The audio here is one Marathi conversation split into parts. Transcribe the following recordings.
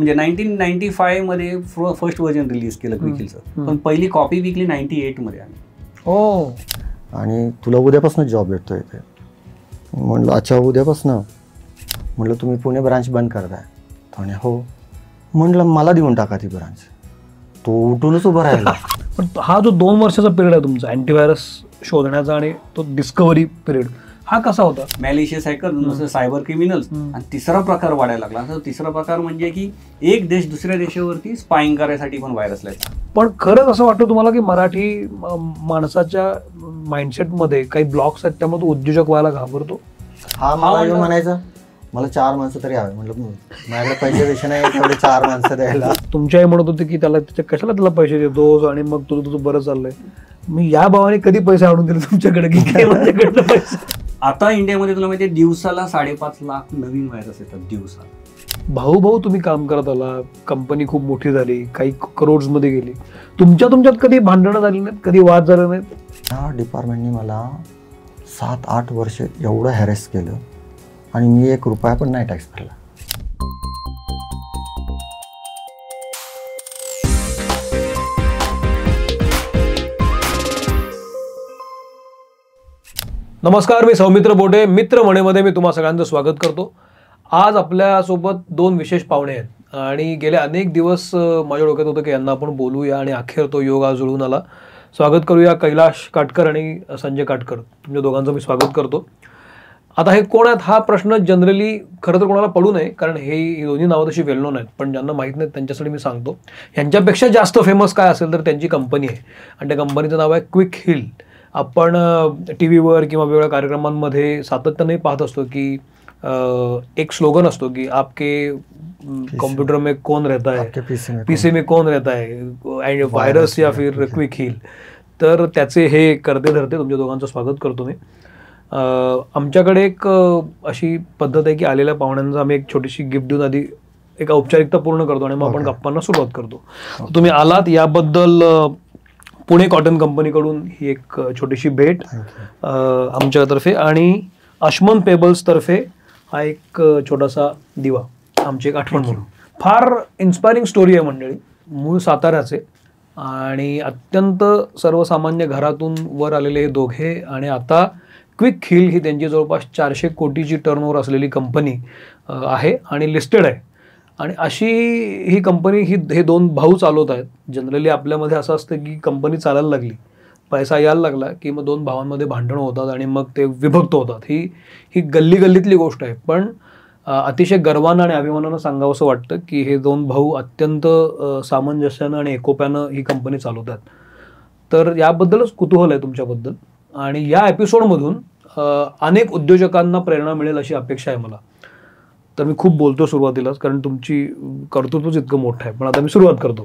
म्हणजे 1995 मध्ये फर्स्ट व्हर्जन रिलीज केलं क्विक हिलचं, पण पहिली कॉपी विकली 98 मध्ये आम्ही. हो. आणि तुला उद्यापासून जॉब भेटतो इथे. म्हणलं अच्छा उद्यापासून. म्हटलं तुम्ही पुणे ब्रांच बंद करताय? म्हणे हो. म्हटलं मला देऊन टाका ती ब्रांच. तो उठूनच उभा राहिला. पण हा जो 2 वर्षाचा पिरियड आहे तुमचा अँटीव्हायरस शोधण्याचा आणि तो डिस्कव्हरी पिरियड, हा कसा होता? मॅलिशियस हॅकर, सायबर क्रिमिनल्स, आणि तिसरा प्रकार वाढायला लागला. तर तिसरा प्रकार म्हणजे की एक देश दुसऱ्या देशावरती स्पाईंग करायसाठी पण व्हायरस लायचा. पण खरंच असं वाटतं तुम्हाला की मराठी माणसाच्या माइंडसेटमध्ये काही ब्लॉक्स आहेत, त्यामुळे तो उद्योजक व्हायला घाबरतो? हा मला येऊन म्हणायचं मला 4 माणसं तरी हवे. म्हटलं माझ्याकडे पैसे देश नाही तेवढे 4 माणसं द्यायला. तुमच्याही म्हणत होते की त्याला कशाला त्याला पैसे देतोस आणि मग तुझं बरं चाललंय. मी या भावाने कधी पैसे आणून दिले तुमच्याकडे की काय माझ्याकडनं पैसे? आता इंडियामध्ये तुला माहिती आहे दिवसाला 5.5 लाख नवीन व्हायरस येतात दिवसा. भाऊ तुम्ही काम करत आला, कंपनी खूप मोठी झाली, काही करोड्स मध्ये गेली, तुमच्यात कधी भांडणं झाली नाहीत, कधी वाद झाले नाहीत? ह्या डिपार्टमेंटने मला 7-8 वर्ष एवढं हॅरेस केलं आणि मी 1 रुपया पण नाही टॅक्स भरला. नमस्कार, मी सौमित्र बोटे. मित्र म्हणेमध्ये मी तुम्हा सगळ्यांचं स्वागत करतो. आज आपल्यासोबत 2 विशेष पाहुणे आहेत आणि गेले अनेक दिवस माझ्या डोक्यात होतं की यांना आपण बोलूया आणि अखेर तो योग आज जुळून आला. स्वागत करूया कैलाश काटकर आणि संजय काटकर. तुमच्या दोघांचं मी स्वागत करतो. आता हे कोण आहेत हा प्रश्न जनरली खरं तर कोणाला पडू नये, कारण हे दोन्ही नावं तशी वेल नोन आहेत, पण ज्यांना माहीत नाहीत त्यांच्यासाठी मी सांगतो. यांच्यापेक्षा जास्त फेमस काय असेल तर त्यांची कंपनी आहे आणि त्या कंपनीचं नाव आहे क्विक हिल. आपण टी व्हीवर किंवा वेगवेगळ्या कार्यक्रमांमध्ये सातत्याने पाहत असतो की एक स्लोगन असतो की आपके कॉम्प्युटर में कौन रहता है, पीसी में कौन रहता है, व्हायरस या फिर क्विक हिल. तर त्याचे हे करते धरते तुमच्या दोघांचं स्वागत करतो मी. आमच्याकडे एक अशी पद्धत आहे की आलेल्या पाहुण्यांना आम्ही एक छोटीशी गिफ्ट देऊन आधी एक औपचारिकता पूर्ण करतो आणि मग आपण गप्पांना सुरुवात करतो. तुम्ही आलात याबद्दल पुणे कॉटन कंपनीकडून ही एक छोटीशी भेट आमच्यातर्फे आणि अश्मन पेबल्स तर्फे हा एक छोटासा दिवा, आमची एक आठवण म्हणून. फार इन्स्पायरिंग स्टोरी आहे मंडळी. मूळ साताऱ्याचे आणि अत्यंत सर्वसामान्य घरातून वर आलेले हे दोघे आणि आता क्विक हिल ही त्यांची जवळपास 400 कोटीची टर्नओव्हर असलेली कंपनी आहे आणि लिस्टेड आहे. आणि अशी ही कंपनी हे 2 भाऊ चालवत आहेत. जनरली आपल्यामध्ये असं असतं की कंपनी चालायला लागली, पैसा यायला लागला की मग 2 भावांमध्ये भांडणं होतात आणि मग ते विभक्त होतात. ही गल्लीतली गोष्ट आहे. पण अतिशय गर्वानं आणि अभिमानानं सांगावं असं वाटतं की हे 2 भाऊ अत्यंत सामंजस्यानं आणि एकोप्यानं ही कंपनी चालवतात. तर याबद्दलच कुतूहल आहे तुमच्याबद्दल आणि या एपिसोडमधून अनेक उद्योजकांना प्रेरणा मिळेल अशी अपेक्षा आहे मला. तर मी खूप बोलतो सुरुवातीलाच, कारण तुमची कर्तृत्वच इतकं मोठं आहे. पण आता मी सुरुवात करतो.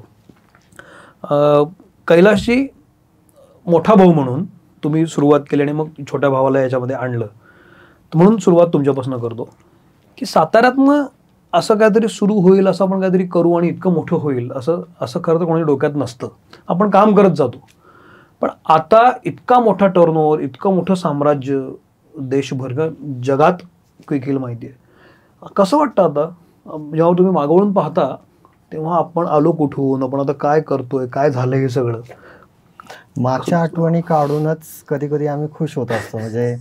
कैलाशजी, मोठा भाऊ म्हणून तुम्ही सुरुवात केली आणि मग छोट्या भावाला याच्यामध्ये आणलं, तर म्हणून सुरुवात तुमच्यापासून करतो की साताऱ्यातनं असं काहीतरी सुरू होईल, असं आपण काहीतरी करू आणि इतकं मोठं होईल असं खरं तर कोणाच्या डोक्यात नसतं. आपण काम करत जातो. पण आता इतका मोठा टर्नओव्हर, इतकं मोठं साम्राज्य देशभर, जगात क्विक हिल माहिती आहे. कसं वाटतं आता जेव्हा तुम्ही मागवून पाहता तेव्हा आपण आलो कुठून, आपण आता काय करतोय, काय झालं हे सगळं? मागच्या आठवणी काढूनच कधी कधी आम्ही खुश होत असतो. म्हणजे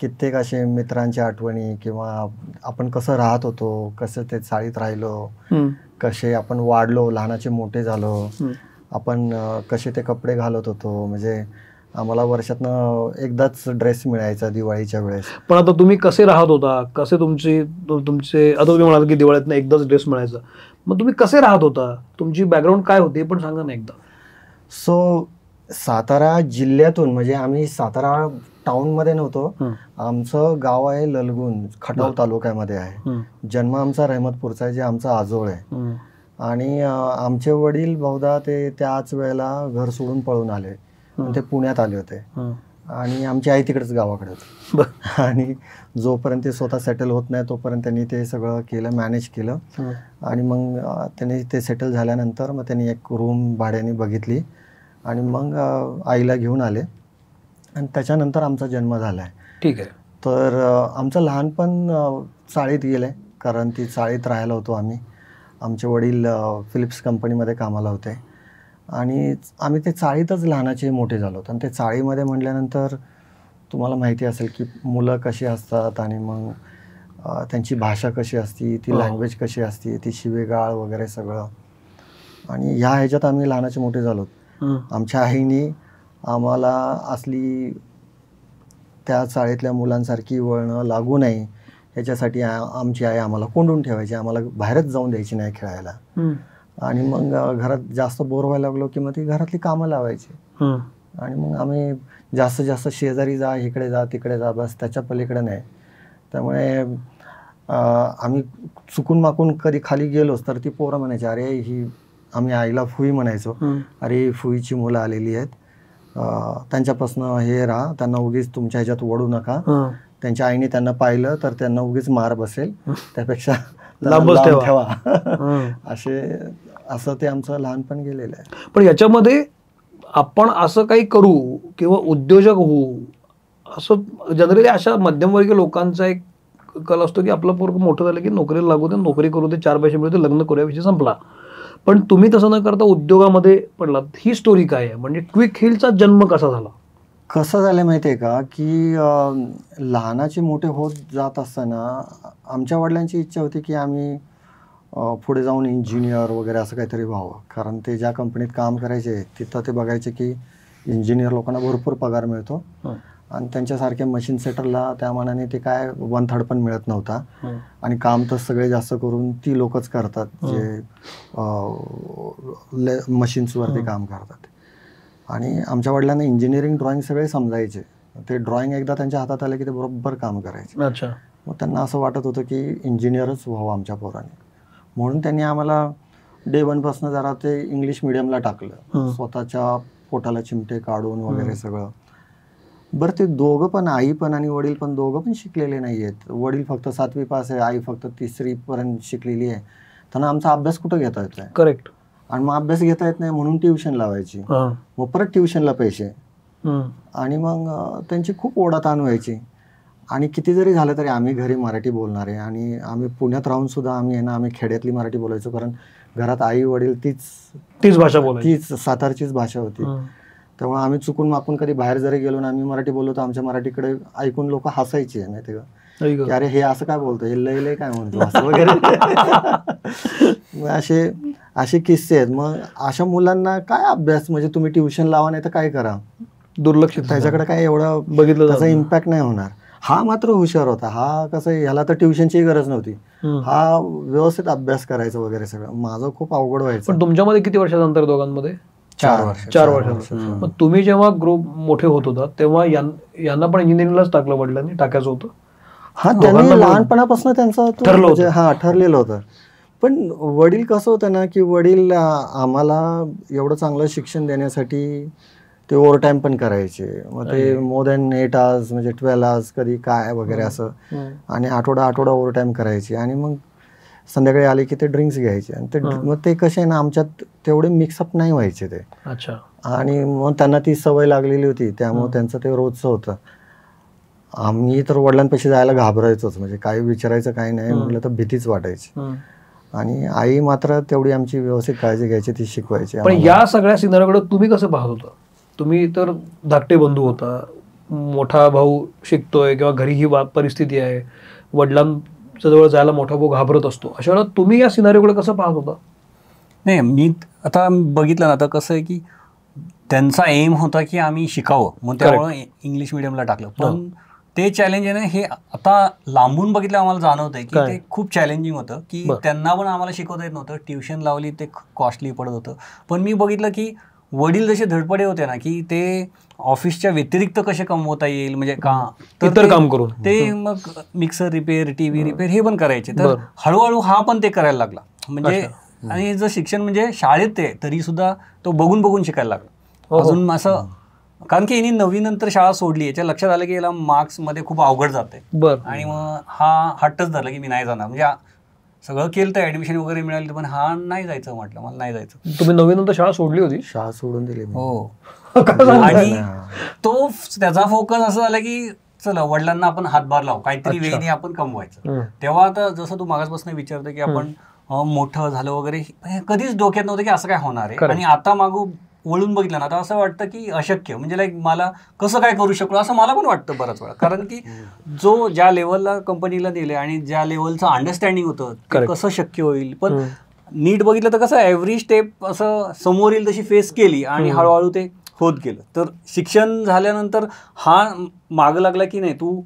कित्येक असे मित्रांच्या आठवणी किंवा आपण कसं राहत होतो, कसं ते चाळीत राहिलो, कसे आपण वाढलो, लहानाचे मोठे झालो, आपण कसे ते कपडे घालत होतो. म्हणजे आम्हाला वर्षातनं एकदाच ड्रेस मिळायचा दिवाळीच्या वेळेस. पण आता तुम्ही कसे राहत होता, कसे तुमचे आता तुम्ही म्हणाल की दिवाळीतनं एकदाच ड्रेस मिळायचा, मग तुम्ही कसे राहत होता, तुमची बॅकग्राऊंड काय होती पण सांगा ना एकदा. सो सातारा जिल्ह्यातून, म्हणजे आम्ही सातारा टाउनमध्ये नव्हतो. आमचं गाव आहे ललगुण, खटाव तालुक्यामध्ये आहे. जन्म आमचा रहमतपूरचा आहे, जे आमचा आजोळ आहे. आणि आमचे वडील बहुधा ते त्याच वेळेला घर सोडून पळून आले. ते पुण्यात आले होते आणि आमची आई तिकडेच गावाकडे होती. आणि जोपर्यंत ते स्वतः सेटल होत नाही तोपर्यंत त्यांनी ते सगळं केलं, मॅनेज केलं. आणि मग त्यांनी ते सेटल झाल्यानंतर मग त्यांनी एक रूम भाड्याने बघितली आणि मग आईला घेऊन आले आणि त्याच्यानंतर आमचा जन्म झाला आहे. ठीक आहे. तर आमचं लहानपण चाळीत गेलं आहे, कारण ती चाळीत राहायला होतो आम्ही. आमचे वडील फिलिप्स कंपनीमध्ये कामाला होते आणि आम्ही ते चाळीतच लहानाचे मोठे झालो आणि ते चाळीमध्ये म्हटल्यानंतर तुम्हाला माहिती असेल की मुलं कशी असतात आणि मग त्यांची भाषा कशी असती, ती लँग्वेज कशी असती, ती शिवेगाळ वगैरे सगळं. आणि ह्या ह्याच्यात आम्ही लहानाचे मोठे झालो. आमच्या आईने आम्हाला असली त्या चाळीतल्या मुलांसारखी वळणं लागू नये ह्याच्यासाठी आमची आई आम्हाला कोंडून ठेवायची, आम्हाला बाहेरच जाऊन द्यायची नाही खेळायला. आणि मग घरात जास्त बोर व्हायला लागलो की मग ती घरातली कामं लावायची आणि मग आम्ही जास्तीत जास्त शेजारी जा, इकडे जा, तिकडे जा, बस त्याच्या पलीकडे नाही. त्यामुळे आम्ही चुकून माकून कधी खाली गेलोच तर ती पोरं म्हणायची, अरे ही, आम्ही आईला फुई म्हणायचो, अरे फुईची मुलं आलेली आहेत, त्यांच्यापासून हे राहा, त्यांना उगीच तुमच्या ह्याच्यात वडू नका. त्यांच्या आईने त्यांना पाहिलं तर त्यांना उगीच मार बसेल, त्यापेक्षा लांब ठेवा. असं ते आमचं लहानपण गेलेलं आहे. पण याच्यामध्ये आपण असं काही करू किंवा उद्योजक होऊ असं जनरली अशा मध्यमवर्गीय लोकांचा एक कल असतो की आपलं पोरग मोठं झालं की नोकरीला लागू दे, नोकरी करू दे, 4 पैसे मिळू दे, लग्न करूया, विषय संपला. पण तुम्ही तसं न करता उद्योगामध्ये पडलात. ही स्टोरी काय आहे? म्हणजे क्विक हिलचा जन्म कसा झाला? कसं झालं माहिती आहे का की लहानाचे मोठे होत जात असताना आमच्या वडिलांची इच्छा होती की आम्ही पुढे जाऊन इंजिनियर वगैरे असं काहीतरी व्हावं. कारण ते ज्या कंपनीत काम करायचे तिथं ते बघायचे की इंजिनियर लोकांना भरपूर पगार मिळतो आणि त्यांच्यासारख्या मशीन सेटरला त्या मानाने ते काय 1/3 पण मिळत नव्हता. आणि काम तर सगळे जास्त करून ती लोकच करतात जे मशीन्सवरती काम करतात. आणि आमच्या वडिलांना इंजिनिअरिंग ड्रॉइंग सगळे समजायचे. ते ड्रॉइंग एकदा त्यांच्या हातात आले की ते बरोबर काम करायचे. अच्छा. मग त्यांना असं वाटत होतं की इंजिनियरच व्हावं आमच्या पोराने, म्हणून त्यांनी आम्हाला डे 1 पासून जरा ते इंग्लिश मिडियमला टाकलं, स्वतःच्या पोटाला चिमटे काढून वगैरे सगळं. बरं ते दोघं पण, आई पण आणि वडील पण, दोघं पण शिकलेले नाही आहेत. वडील फक्त 7वी पास आहे, आई फक्त 3री पर्यंत शिकलेली आहे. त्यांना आमचा अभ्यास कुठं घेता येत आहे? करेक्ट. आणि मग अभ्यास घेता येत नाही म्हणून ट्युशन लावायची, मग परत ट्युशनला पैसे, आणि मग त्यांची खूप ओढाताण व्हायची. आणि किती जरी झालं तरी आम्ही घरी मराठी बोलणारे आणि आम्ही पुण्यात राहून सुद्धा आम्ही खेड्यातली मराठी बोलायचो, कारण घरात आई वडील तीच भाषा बोलायची, तीच सातारचीच भाषा होती. त्यामुळे आम्ही चुकून माकून कधी बाहेर जरी गेलो ना आम्ही मराठी बोललो तर आमच्या मराठीकडे ऐकून लोक हसायचे, माहिती का, की अरे हे असं काय बोलतो, हे लय लय काय म्हणतो असं वगैरे. असे किस्से आहेत. मग अशा मुलांना काय अभ्यास, म्हणजे तुम्ही ट्युशन लावा नाही तर काय करा, दुर्लक्षित, त्याच्याकडे काय एवढं बघितलं त्याचा इम्पॅक्ट नाही होणार. हा मात्र हुशार होता. हा कसं, ह्याला तर ट्युशनची गरज नव्हती, हा व्यवस्थित अभ्यास करायचा वगैरे सगळं. माझं खूप अवघड व्हायचं. पण तुमच्यामध्ये किती वर्षाचं अंतर दोघांमध्ये? 4 वर्ष. 4 वर्षाचं. मग तुम्ही जेव्हा ग्रुप मोठे होत होता तेव्हा यांना पण इंजिनिअरिंगलाच टाकलं, वडिलांनी टाकायचं होतं? हा, त्यांनी लहानपणापासून त्यांचं ठरलेलं होतं. पण वडील कसं होतं ना की वडील आम्हाला एवढं चांगलं शिक्षण देण्यासाठी ते ओव्हरटाईम पण करायचे. मग ते मोर दॅन 8 hours म्हणजे 12 hours कधी काय वगैरे असं, आणि आठवडा ओव्हरटाईम करायचे. आणि मग संध्याकाळी आले की ते ड्रिंक्स घ्यायचे. आणि मग ते कसे आहे ना, आमच्यात तेवढे मिक्सअप नाही व्हायचे ते. अच्छा. आणि मग त्यांना ती सवय लागलेली होती, त्यामुळे त्यांचं ते रोजचं होतं. आम्ही तर वडिलांपाशी जायला घाबरायचोच, म्हणजे काही विचारायचं काही नाही म्हटलं तर भीतीच वाटायची. आणि आई मात्र तेवढी आमची व्यवस्थित काळजी घ्यायची, ती शिकवायची. पण या सगळ्या सिनारीओकडे तुम्ही कसं पाहत होता? तुम्ही तर धाकटे बंधू होता, मोठा भाऊ शिकतोय किंवा घरी ही परिस्थिती आहे, वडिलांच्या जवळ जायला मोठा भाऊ घाबरत असतो, अशा वेळेला तुम्ही या सिनारीओकडे कसं पाहत होता? नाही, मी आता बघितलं ना, आता कसं आहे की त्यांचा एम होता की आम्ही शिकावं, मग त्यामुळे इंग्लिश मिडियमला टाकलं. पण ते चॅलेंज आहे ना, हे आता लांबून बघितलं आम्हाला जाणवतंय की ते खूप चॅलेंजिंग होतं, की त्यांना पण आम्हाला शिकवता येत नव्हतं. ट्युशन लावली ते कॉस्टली पडत होतं. पण मी बघितलं की वडील जसे धडपडे होते ना, की ते ऑफिसच्या व्यतिरिक्त कसे कमवता येईल, म्हणजे इतर काम करून ते मग मिक्सर रिपेअर, टीव्ही रिपेअर हे पण करायचे. तर हळूहळू हा पण ते करायला लागला. म्हणजे आणि जर शिक्षण म्हणजे शाळेत ते तरी सुद्धा तो बघून शिकायला लागला अजून असं. कारण की यांनी 9वी नंतर शाळा सोडली, याच्या लक्षात आलं की याला मार्क्समध्ये खूप अवघड जाते. आणि मग हा हट्टच धरला की मी नाही जाणार. म्हणजे सगळं केलं तर ऍडमिशन वगैरे मिळाली, पण हा नाही जायचं, म्हटलं मला नाही जायचं. तुम्ही 9वी नंतर शाळा सोडली होती? शाळा सोडून दिली. हो. आणि तो त्याचा फोकस असं झाला की चला वडिलांना आपण हातभार लावू, काहीतरी वेळेने आपण कमवायचं. तेव्हा आता जसं तू मागासपासून विचारतो की आपण मोठं झालं वगैरे, हे कधीच डोक्यात नव्हतं की असं काय होणार आहे. आणि आता मागू वळून बघितलं ना, आता असं वाटतं की अशक्य, म्हणजे लाईक मला कसं काय करू शकलो असं मला पण वाटतं बऱ्याच वेळा. कारण की जो ज्या लेवलला कंपनीला दिले आणि ज्या लेवलचं अंडरस्टँडिंग होतं ते कसं शक्य होईल. पण नीट बघितलं तर कसं एव्हरी स्टेप असं समोर येईल तशी फेस केली आणि हळूहळू ते होत गेलं. तर शिक्षण झाल्यानंतर हा मागं लागला की नाही तू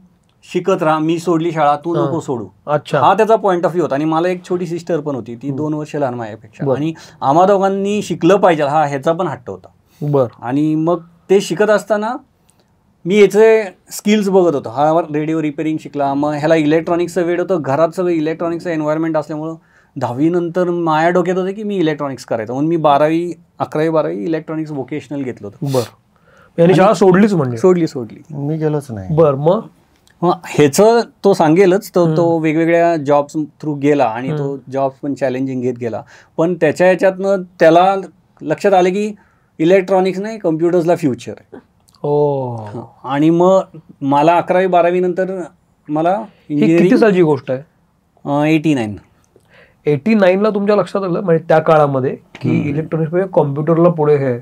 शिकत राहा, मी सोडली शाळा, तू नको सोडू. हा त्याचा पॉईंट ऑफ व्ह्यू होता. आणि मला एक छोटी सिस्टर पण होती, ती 2 वर्ष लहान माझ्यापेक्षा. आणि आम्हा दोघांनी शिकलं पाहिजे हा ह्याचा पण हट्ट होता. आणि मग ते शिकत असताना मी याचे स्किल्स बघत होतो. हा रेडिओ रिपेअरिंग शिकला, मग ह्याला इलेक्ट्रॉनिक्सचं वेळ होतं, घरात सगळं इलेक्ट्रॉनिक्सचं एन्व्हायरमेंट असल्यामुळं 10वी नंतर माझ्या डोक्यात होतं की मी इलेक्ट्रॉनिक्स करायचं. म्हणून मी 11वी-12वी इलेक्ट्रॉनिक्स वोकेशनल घेतलं होतं. बरं, शाळा सोडलीच म्हणजे? सोडली, मी गेलोच नाही. बरं, मग ह्याचं तो सांगेलच. तो वेगवेगळ्या जॉब्स थ्रू गेला आणि तो जॉब्स पण चॅलेंजिंग घेत गेला. पण त्याच्या ह्याच्यातनं त्याला लक्षात आलं की इलेक्ट्रॉनिक्स नाही, कम्प्युटर्सला फ्युचर आहे. आणि मग मला 11वी-12वी नंतर मला किती सालची गोष्ट आहे? 89ला तुमच्या लक्षात आलं म्हणजे त्या काळामध्ये की इलेक्ट्रॉनिक्स कॉम्प्युटरला पुढे हे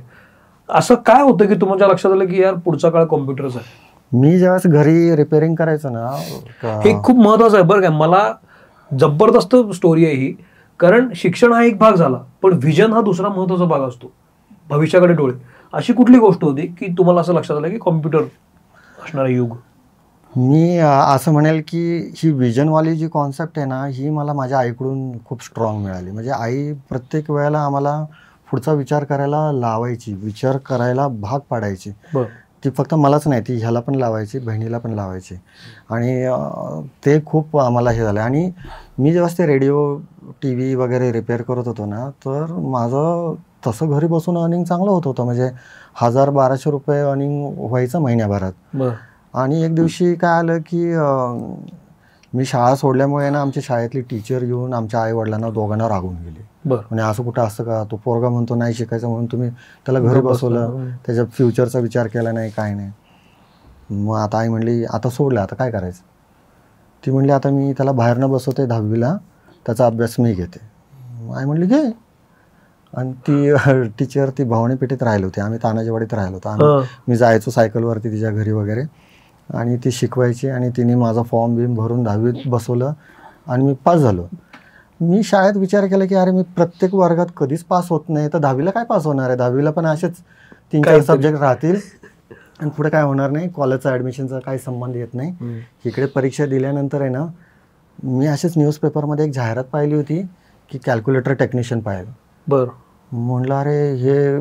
असं काय होतं की तुमच्या लक्षात आलं की यार पुढचा काळ कॉम्प्युटरचा आहे? मी ज्यावेळेस घरी रिपेअरिंग करायचो ना, हे खूप महत्वाचं आहे बरं काय. मला जबरदस्त स्टोरी आहे ही. कारण शिक्षण हा एक भाग झाला, पण व्हिजन हा दुसरा महत्वाचा भाग असतो, भविष्याकडे डोळे. अशी कुठली गोष्ट होती की तुम्हाला असं लक्षात आलं की कॉम्प्युटर असणारं युग? मी असं म्हणेल की ही विजनवाली जी कॉन्सेप्ट आहे ना, ही मला माझ्या आईकडून खूप स्ट्रॉंग मिळाली. म्हणजे आई प्रत्येक वेळेला आम्हाला पुढचा विचार करायला लावायची, विचार करायला भाग पाडायची. ती फक्त मलाच नाही, ती ह्याला पण लावायची, बहिणीला पण लावायची. आणि ते खूप आम्हाला हे झालं. आणि मी जेव्हा ते रेडिओ TV वगैरे रिपेअर करत होतो ना, तर माझं तसं घरी बसून अर्निंग चांगलं होत होतं. म्हणजे 1000-1200 रुपये अर्निंग व्हायचं महिन्याभरात. आणि एक दिवशी काय आलं की मी शाळा सोडल्यामुळे ना आमच्या शाळेतली टीचर येऊन आमच्या आईवडिलांना दोघांना रागवून गेली. म्हणजे असं कुठं असतं का, तो पोरगा म्हणतो नाही शिकायचं म्हणून तुम्ही त्याला घरी बसवलं, त्याच्या फ्युचरचा विचार केला नाही, काय नाही. मग आता आई म्हणली आता सोडलं, आता काय करायचं. ती म्हणली आता मी त्याला बाहेरनं बसवते 10वीला, त्याचा अभ्यास मी घेते. आई म्हणली घे. आणि ती टीचर ती भवानी पेठेत राहिली होती, आम्ही तानाजीवाडीत राहिलो होतो. मी जायचो सायकलवरती तिच्या घरी वगैरे, आणि ती शिकवायची. आणि तिने माझा फॉर्म बिम भरून 10वीत बसवलं आणि मी पास झालो. मी शाळेत विचार केला की अरे मी प्रत्येक वर्गात कधीच पास होत नाही, तर 10वीला काय पास होणार आहे. 10वीला पण असेच 3-4 सब्जेक्ट राहतील आणि पुढे काय होणार नाही. कॉलेजचा ॲडमिशनचा काही संबंध येत नाही. इकडे परीक्षा दिल्यानंतर आहे ना, मी असेच न्यूजपेपरमध्ये एक जाहिरात पाहिली होती की कॅल्क्युलेटर टेक्निशियन पाहिलं. म्हणलं अरे हे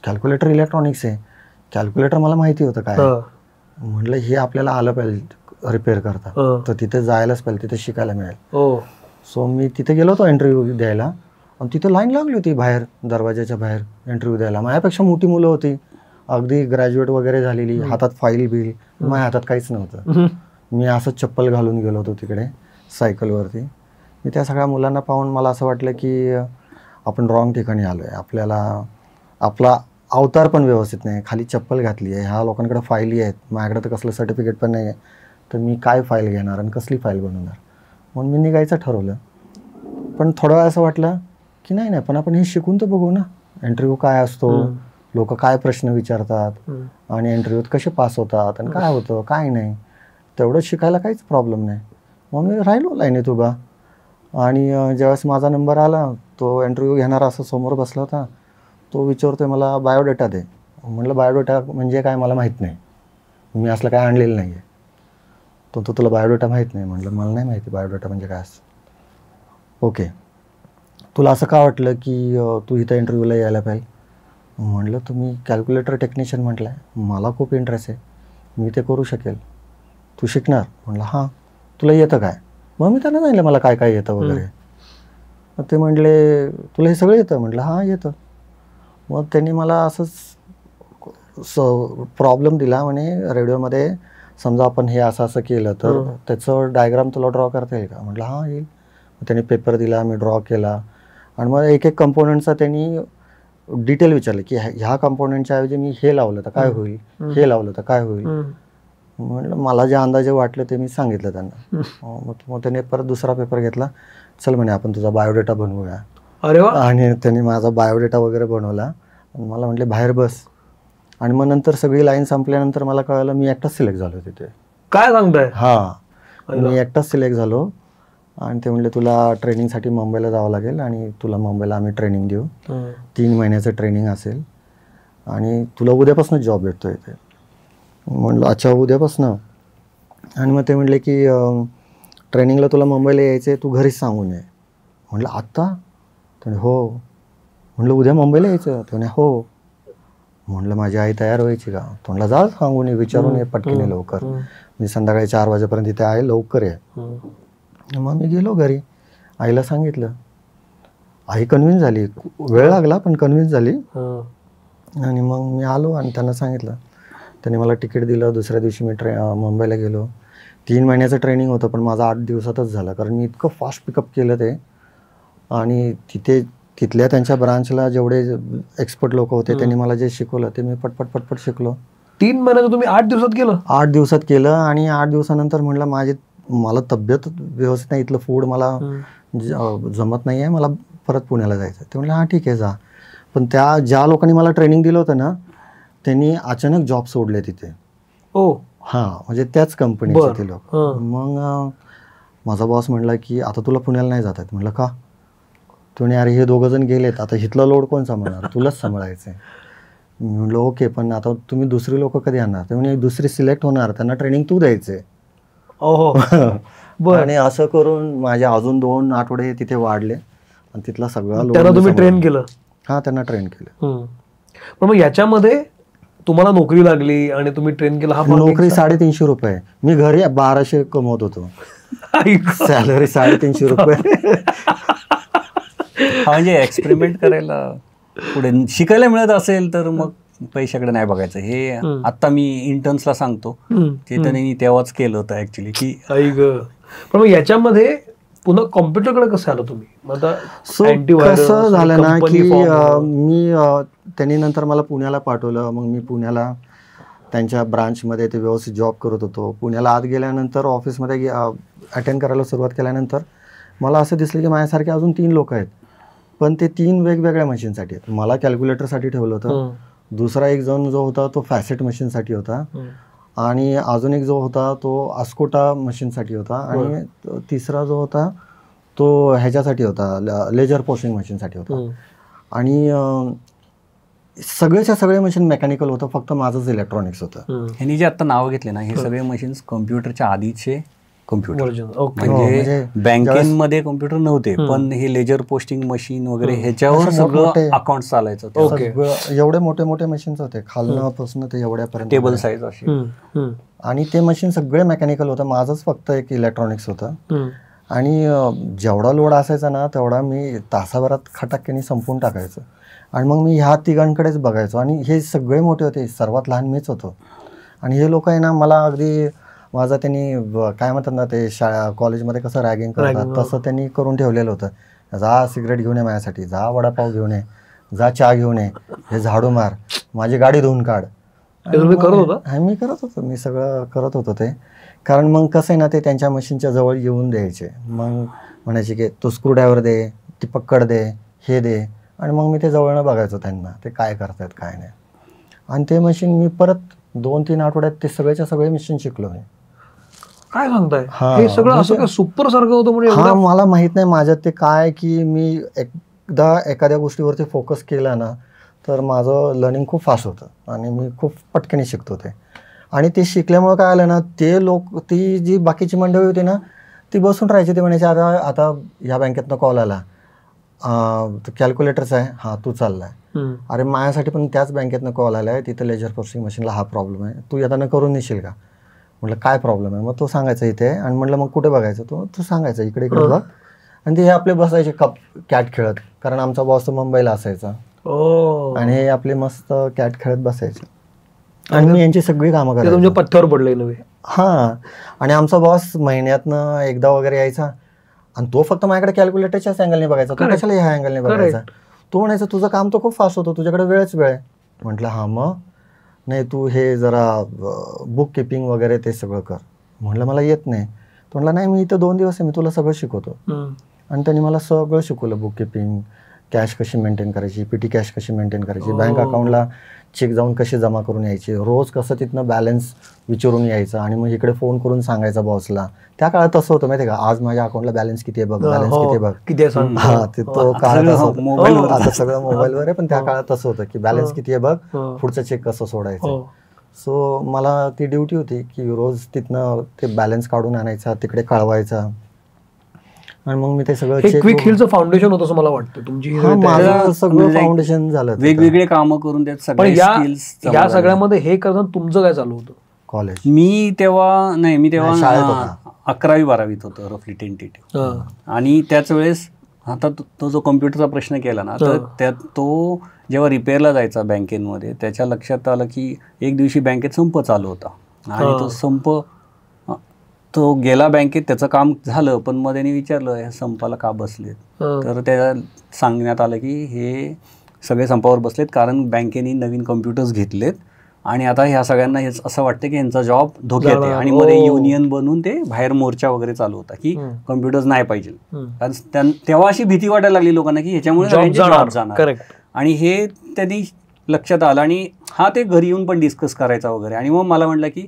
कॅल्क्युलेटर इलेक्ट्रॉनिक्स आहे, कॅल्क्युलेटर मला माहिती होतं काय. म्हणलं हे आपल्याला आलं पाहिजे रिपेअर करता, तर तिथे जायलाच पाहिजे, तिथे शिकायला मिळेल. सो मी तिथे गेलो होतो इंटरव्ह्यू द्यायला. आणि तिथे लाईन लागली होती बाहेर, दरवाजाच्या बाहेर इंटरव्ह्यू द्यायला. माझ्यापेक्षा मोठी मुलं होती, अगदी ग्रॅज्युएट वगैरे झालेली, हातात फाईल बिल. माझ्या हातात काहीच नव्हतं. मी असंच चप्पल घालून गेलो होतो तिकडे सायकलवरती. मी त्या सगळ्या मुलांना पाहून मला असं वाटलं की आपण रॉंग ठिकाणी आलो आहे. आपल्याला आपला अवतार पण व्यवस्थित नाही, खाली चप्पल घातली आहे, ह्या लोकांकडे फाईली आहेत, माझ्याकडे तर कसलं सर्टिफिकेट पण नाही आहे, तर मी काय फाईल घेणार आणि कसली फाईल बनवणार. म्हणून मी निघायचं ठरवलं. पण थोडा वेळ असं वाटलं की नाही पण आपण हे शिकून तर बघू ना, इंटरव्ह्यू काय असतो, लोक काय प्रश्न विचारतात आणि इंटरव्ह्यूत कसे पास होतात आणि काय होतं काय नाही, तेवढं शिकायला काहीच प्रॉब्लेम नाही. मग मी राहिलो लाईनीत उभा. आणि ज्यावेळेस माझा नंबर आला, तो इंटरव्ह्यू घेणारा असं समोर बसला होता. तो विचारतोय मला बायोडेटा दे. म्हटलं बायोडेटा म्हणजे काय मला माहीत नाही, मी असलं काय आणलेलं नाही आहे. तो तुला बायोडेटा माहीत नाही. म्हटलं मला नाही माहिती बायोडेटा म्हणजे काय असं. ओके, तुला असं का वाटलं की तू इथं इंटरव्ह्यूला यायला पाहिजे. म्हटलं तुम्ही कॅल्क्युलेटर टेक्निशियन म्हटलं आहे, मला खूप इंटरेस्ट आहे, मी ते करू शकेल, तू शिकणार. म्हटलं हां, तुला येतं काय. मग मी त्यांना सांगितलं मला काय काय येतं वगैरे. मग ते म्हटले तुला हे सगळं येतं. म्हटलं हां येतं. मग त्यांनी मला असंच प्रॉब्लेम दिला. म्हणे रेडिओमध्ये समजा आपण हे असं असं केलं तर त्याचं डायग्राम तुला ड्रॉ करता येईल का. म्हटलं हां येईल. मग त्यांनी पेपर दिला, मी ड्रॉ केला. आणि मग एक एक कंपोनंटचा त्यांनी डिटेल विचारलं की ह्या कंपोनंटच्या ऐवजी मी हे लावलं तर काय होईल, हे लावलं तर काय होईल. म्हटलं मला जे अंदाजे वाटलं ते मी सांगितलं त्यांना. मग त्यांनी परत दुसरा पेपर घेतला. चल म्हणे आपण तुझा बायोडेटा बनवूया. अरे वा. आणि त्यांनी माझा बायोडेटा वगैरे बनवला आणि मला म्हटले बाहेर बस. आणि मग नंतर सगळी लाईन संपल्यानंतर मला कळालं मी एकटाच सिलेक्ट झालो तिथे. काय सांगताय? मी एकटाच सिलेक्ट झालो. आणि ते म्हणले तुला ट्रेनिंगसाठी मुंबईला जावं लागेल आणि तुला मुंबईला आम्ही ट्रेनिंग देऊ. 3 महिन्याचं ट्रेनिंग असेल आणि तुला उद्यापासूनच जॉब भेटतो इथे. म्हणलं अच्छा उद्यापासून. आणि मग ते म्हणले की ट्रेनिंगला तुला मुंबईला यायचं आहे, तू घरीच सांगून ये. म्हटलं आत्ता? ते हो. म्हटलं उद्या मुंबईला यायचं? ते म्हणे हो. म्हटलं माझी आई तयार व्हायची का? तो म्हटलं जा सांगून ये, विचारून ये पटकीने लवकर. मी संध्याकाळी 4 वाजेपर्यंत इथे आहे, लवकर ये. मग मी गेलो घरी, आईला सांगितलं. आई कन्व्हिन्स झाली, वेळ लागला पण कन्व्हिन्स झाली. आणि मग मी आलो आणि त्यांना सांगितलं. त्यांनी मला तिकीट दिलं. दुसऱ्या दिवशी मी मुंबईला गेलो. 3 महिन्याचं ट्रेनिंग होतं पण माझं 8 दिवसातच झालं, कारण मी इतकं फास्ट पिकअप केलं ते. आणि तिथल्या त्यांच्या ब्रांचला जेवढे एक्सपर्ट लोक होते त्यांनी मला जे शिकवलं ते मी पटपट शिकलो. 3 महिन्याचं तुम्ही 8 दिवसात केलं? 8 दिवसात केलं. आणि 8 दिवसानंतर म्हणलं मला तब्येत व्यवस्थित नाही, इथलं फूड मला जमत नाही आहे, मला परत पुण्याला जायचं. ते म्हणलं हां ठीक आहे जा. पण ज्या लोकांनी मला ट्रेनिंग दिलं होतं ना त्यांनी अचानक जॉब सोडले तिथे. म्हणजे त्याच कंपनीचे ते लोक. मग माझा बॉस म्हणला की आता तुला पुण्याला नाही जात आहेत. म्हटलं का? तो म्हणे अरे हे 2 जण गेलेत, आता इथला लोड कोण सांभाळणार, तुलाच सांभाळायचं आहे. मी म्हणलं ओके, पण आता तुम्ही दुसरी लोक कधी आणणार? ते म्हणे दुसरी सिलेक्ट होणार, त्यांना ट्रेनिंग तू द्यायचंय. आणि असं करून माझे अजून 2 आठवडे तिथे वाढले आणि तिथला सगळा लोड त्यांना तुम्ही ट्रेन केलं? त्यांना ट्रेन केलं. पण मग याच्यामध्ये तुम्हाला नोकरी लागली आणि तुम्ही ट्रेन केलं. हा नोकरी 350 रुपये. मी घरी 1200 कमवत होतो. सॅलरी 350 रुपये. म्हणजे एक्सपेरिमेंट करायला पुढे शिकायला मिळत असेल तर मग पैशाकडे नाही बघायचं. हे आता मी इंटर्न्सला सांगतो ते त्यांनी तेव्हाच केलं होतं ऍक्च्युली की. पण मग याच्यामध्ये पुन्हा कॉम्प्युटरकडे कसं आलं तुम्ही? कसं झालं ना की त्यांनी नंतर मला पुण्याला पाठवलं. मग मी पुण्याला त्यांच्या ब्रांचमध्ये ते व्यवस्थित जॉब करत होतो. पुण्याला आत गेल्यानंतर ऑफिसमध्ये अटेंड करायला सुरुवात केल्यानंतर मला असं दिसलं की माझ्यासारखे अजून 3 लोक आहेत, पण ते 3 वेगवेगळ्या मशीनसाठी आहेत. मला कॅल्क्युलेटरसाठी ठेवलं होतं. दुसरा एक जण जो होता तो फॅसेट मशीनसाठी होता आणि अजून एक जो होता तो अस्कोटा मशीनसाठी होता आणि तिसरा जो होता तो ह्याच्यासाठी होता, लेजर पोस्टिंग मशीनसाठी होता. आणि सगळेच्या सगळे मशीन मेकॅनिकल होतं, फक्त माझंच इलेक्ट्रॉनिक्स होतं. ह्यांनी जे आता नावं घेतले ना हे सगळे मशीन्स कम्प्युटरच्या आधीचे कम्प्युटर. म्हणजे बँकेमध्ये कम्प्युटर नव्हते पण हे लेजर पोस्टिंग मशीन वगैरे ह्याच्यावर सगळं अकाउंट चालायचं. एवढे मोठे मोठे मशीन्स होते, खालनापासून ते एवढ्यापर्यंत टेबल साईज अशी. आणि ते मशीन सगळे मेकॅनिकल होतं, माझंच फक्त एक इलेक्ट्रॉनिक्स होतं. आणि जेवढा लोड असायचा ना तेवढा मी तासाभरात खटाक्याने संपून टाकायचो. आणि मग मी ह्या 3घांकडेच बघायचो. आणि हे सगळे मोठे होते, सर्वात लहान मीच होतो. आणि हे लोक आहे ना मला अगदी माझं त्यांनी काय म्हणतात ना ते कॉलेजमध्ये कसं रॅगिंग करतात तसं त्यांनी करून ठेवलेलं होतं. जा सिगरेट घेऊन ये माझ्यासाठी, जा वडापाव घेऊन ये, जा चहा घेऊन ये, हे झाडू मार, माझी गाडी धुवून काढ. मी करत होतो, मी सगळं करत होतो ते. कारण मग कसं आहे ना ते त्यांच्या मशीनच्या जवळ येऊन द्यायचे. मग म्हणायचे की तो स्क्रूड्रायव्हर दे, ती पक्कड दे, हे दे. आणि मग मी ते जवळनं बघायचो त्यांना ते काय करतायत काय नाही. आणि ते मशीन मी परत 2-3 आठवड्यात ते सगळ्याच्या सगळे मशीन शिकलो मी. काय सांगताय? हे सगळं असं काय सुपर सारखं होतं म्हणजे? मला माहित नाही माझ्यात ते काय की मी एकदा एखाद्या गोष्टीवरती फोकस केला ना तर माझं लर्निंग खूप फास्ट होतं आणि मी खूप पटकन शिकतो ते. आणि ते शिकल्यामुळे काय आलं ना ते लोक ती जी बाकीची मंडळी होती ना ती बसून राहायची. ते म्हणायचे आता ह्या बँकेतनं कॉल आला, कॅल्क्युलेटरचा आहे, हां तू चाललाय. अरे माझ्यासाठी पण त्याच बँकेतनं कॉल आला आहे, तिथं लेजर पोस्टिंग मशीनला हा प्रॉब्लेम आहे, तू येताना करून नेशील का? म्हटलं काय प्रॉब्लेम आहे? मग तो सांगायचा इथे. आणि म्हटलं मग कुठे बघायचं? तू सांगायचं इकडे इकडे बघ. आणि ते हे आपले बसायचे कॅट खेळत, कारण आमचा बॉस तर मुंबईला असायचा. आणि हे आपले मस्त कॅट खेळत बसायचे आणि मी यांची सगळी कामं करायची. तुमच्या पथ्यावर पडले नव्हे? हां. आणि आमचा बॉस महिन्यातनं एकदा वगैरे यायचा आणि तो फक्त माझ्याकडे कॅल्क्युलेटरच्याच अँगलने बघायचा, तो कशाला ह्या अँगलने बघायचा. तो म्हणायचा तुझं काम तो खूप फास्ट होतं, तुझ्याकडे वेळच वेळ आहे. म्हटलं हां मग नाही तू हे जरा बुक किपिंग वगैरे ते सगळं कर. म्हटलं मला येत नाही. तो म्हटला नाही मी इथं 2 दिवस आहे, मी तुला सगळं शिकवतो. आणि त्यांनी मला सगळं शिकवलं, बुक किपिंग, कॅश कशी मेंटेन करायची, पिटी कॅश कशी मेंटेन करायची, बँक अकाउंटला चेक जाऊन कसे जमा करून यायचे, रोज कसं तिथनं बॅलन्स विचारून यायचं आणि मग इकडे फोन करून सांगायचा बॉसला. त्या काळात तसं होतं माहिती आहे का, आज माझ्या अकाउंटला बॅलन्स किती आहे बघ, बॅलन्स किती आहे बघ, हा ते तो काळात असं होतं. आता सगळं मोबाईलवर आहे, पण त्या काळात तसं होतं की बॅलन्स किती आहे बघ, पुढचं चेक कसं सोडायचं. सो मला ती ड्युटी होती की रोज तिथनं ते बॅलन्स काढून आणायचा, तिकडे कळवायचा. आणि मग मी ते सगळं क्विक हिलचं फाउंडेशन होतं असं मला वाटतं तुमची. माझं सगळं फाउंडेशन झालं, वेगवेगळे कामं करून त्यात सगळे स्किल्स. या सगळ्यामध्ये हे करताना तुमचं काय चालू होतं? कॉलेज मी तेव्हा शाळेत होता, 11वी-12वीत होतं रफली टेंटेटिव्ह. आणि त्याच वेळेस आता तो जो कम्प्युटरचा प्रश्न केला ना, तर त्यात तो जेव्हा रिपेअरला जायचा बँकेमध्ये, त्याच्या लक्षात आलं की एक दिवशी बँकेत संप चालू होता आणि तो संप, तो गेला बँकेत, त्याचं काम झालं, पण मग त्यांनी विचारलं ह्या संपाला का बसलेत, तर त्याला सांगण्यात आलं की हे सगळे संपावर बसलेत कारण बँकेने नवीन कम्प्युटर्स घेतलेत आणि आता ह्या सगळ्यांना हेच असं वाटतं की यांचा जॉब धोक्यात आहे. आणि मध्ये युनियन बनवून ते बाहेर मोर्चा वगैरे चालू होता की कम्प्युटर्स नाही पाहिजे. कारण तेव्हा अशी भीती वाटायला लागली लोकांना की ह्याच्यामुळे जॉब जाणार. आणि हे त्यांनी लक्षात आलं आणि ते घरी येऊन पण डिस्कस करायचा वगैरे. आणि मग मला म्हटलं की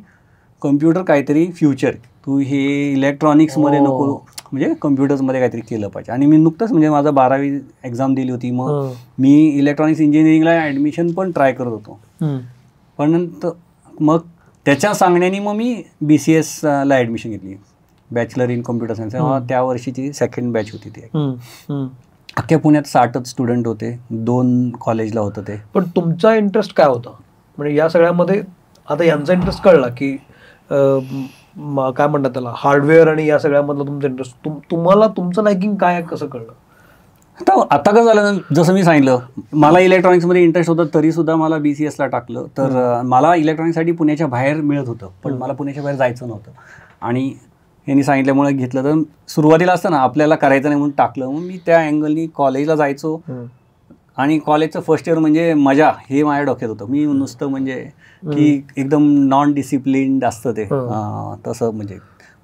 कम्प्युटर काहीतरी फ्युचर, तू हे इलेक्ट्रॉनिक्समध्ये नको, म्हणजे कम्प्युटर्समध्ये काहीतरी केलं पाहिजे. आणि मी नुकतंच म्हणजे माझा 12वी एक्झाम दिली होती, मग मी इलेक्ट्रॉनिक्स इंजिनिअरिंगला ॲडमिशन पण ट्राय करत होतो. पण मग त्याच्या सांगण्याने मग मी BCSला ॲडमिशन घेतली, बॅचलर इन कम्प्युटर सायन्स. त्या वर्षीची सेकंड बॅच होती ती. अख्ख्या पुण्यात 60च स्टुडंट होते, 2 कॉलेजला होतं ते. पण तुमचा इंटरेस्ट काय होता म्हणजे या सगळ्यामध्ये? आता यांचा इंटरेस्ट कळला की काय म्हणतात त्याला, हार्डवेअर आणि या सगळ्यामधला तुमचा इंटरेस्ट, तुम्हाला तुमचं लायकिंग काय कसं कळलं? आता कसं झालं ना, जसं मी सांगितलं मला इलेक्ट्रॉनिक्समध्ये इंटरेस्ट होता, तरी सुद्धा मला BCSला टाकलं. तर मला इलेक्ट्रॉनिक्ससाठी पुण्याच्या बाहेर मिळत होतं, पण मला पुण्याच्या बाहेर जायचं नव्हतं. आणि यांनी सांगितल्यामुळे घेतलं. तर सुरुवातीला असतं ना आपल्याला करायचं नाही म्हणून टाकलं. मग मी त्या अँगलनी कॉलेजला जायचो आणि कॉलेजचं फर्स्ट इयर म्हणजे मजा हे माझ्या डोक्यात होतं. मी नुसतं म्हणजे की एकदम नॉन डिसिप्लिन्ड असतं ते तसं म्हणजे.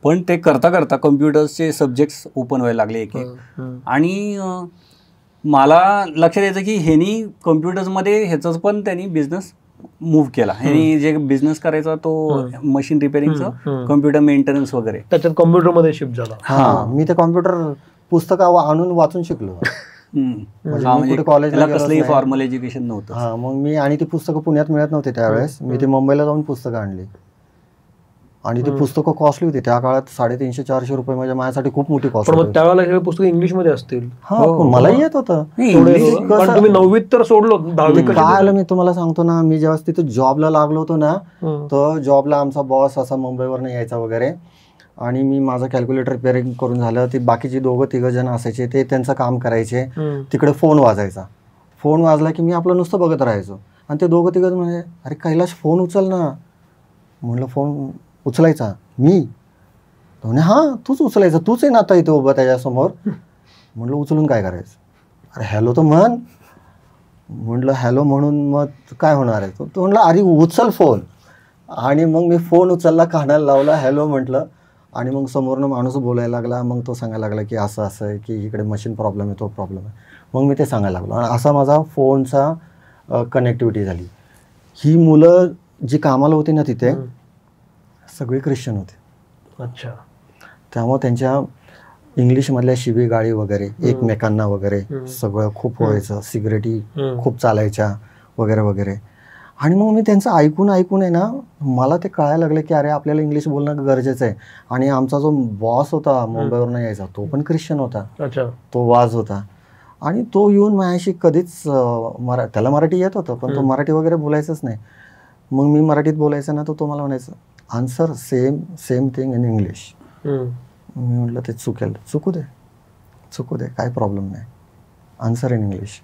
पण ते करता करता कम्प्युटर्सचे सब्जेक्ट्स ओपन व्हायला लागले एक एक. आणि मला लक्षात यायचं की ह्यांनी कम्प्युटर्समध्ये ह्याचंच पण त्यांनी बिझनेस मूव्ह केला. ह्यांनी जे बिझनेस करायचा तो मशीन रिपेअरिंगचं, कम्प्युटर मेंटेनन्स वगैरे, त्याच्यात कम्प्युटरमध्ये शिफ्ट झाला. मी ते कम्प्युटर पुस्तकं आणून वाचून शिकलो. म्हणजे कॉलेजला कसलंही फॉर्मल एज्युकेशन नव्हतं. मग मी, आणि ती पुस्तकं पुण्यात मिळत नव्हती त्यावेळेस, मी ती मुंबईला जाऊन पुस्तकं आणली. आणि ती पुस्तकं कॉस्टली होती त्या काळात, 350-400 रुपये म्हणजे माझ्यासाठी खूप मोठी कॉस्ट होती. त्यावेळेला हे पुस्तक इंग्लिशमध्ये असतील? मलाही येत होतं. तुम्ही 9वीत तर सोडलो, 10वी काय आलं मी तुम्हाला सांगतो ना, मी जेव्हा तिथे जॉबला लागलो होतो ना, तर जॉबला आमचा बॉस असा मुंबईवरनं यायचा वगैरे, आणि मी माझं कॅल्क्युलेटर रिपेअरिंग करून झालं, ती बाकीची 2-3 जण असायचे, ते त्यांचं काम करायचे. तिकडे फोन वाजायचा, फोन वाजला की मी आपलं नुसतं बघत राहायचो. आणि ते 2-3 म्हणजे, अरे कैलाश फोन उचल ना. म्हणलं फोन उचलायचा मी? म्हणे हां तूच उचलायचं, तूच आहे ना आता इथे उभं त्याच्यासमोर. म्हटलं उचलून काय करायचं? अरे हॅलो तर म्हण. म्हटलं हॅलो म्हणून मग काय होणार आहे? तो म्हटलं अरे उचल फोन. आणि मग मी फोन उचलला, कानाला लावला, हॅलो म्हटलं. आणि मग समोरनं माणूस बोलायला लागला. मग तो सांगायला लागला की असं असं आहे की इकडे मशीन प्रॉब्लेम आहे, तो प्रॉब्लेम आहे. मग मी ते सांगायला लागलो. आणि असा माझा फोनचा कनेक्टिव्हिटी झाली. ही मुलं जी कामाला होती ना तिथे सगळे ख्रिश्चन होते. अच्छा. त्यामुळे त्यांच्या इंग्लिशमधल्या शिवीगाळी वगैरे एकमेकांना वगैरे सगळं खूप व्हायचं. सिगरेटी खूप चालायच्या वगैरे वगैरे. आणि मग मी त्यांचं ऐकून आहे ना, मला ते कळायला लागलं की अरे आपल्याला इंग्लिश बोलणं गरजेचं आहे. आणि आमचा जो बॉस होता मुंबईवरनं यायचा, तो पण ख्रिश्चन होता. तो वाज होता. आणि तो येऊन माझ्याशी कधीच त्याला मराठी येत होतं, पण तो मराठी वगैरे बोलायचंच नाही. मग मी मराठीत बोलायचं ना, तर तो मला म्हणायचं answer same thing in English. मी म्हटलं ते चुकू दे, काय प्रॉब्लेम नाही, आन्सर इन इंग्लिश.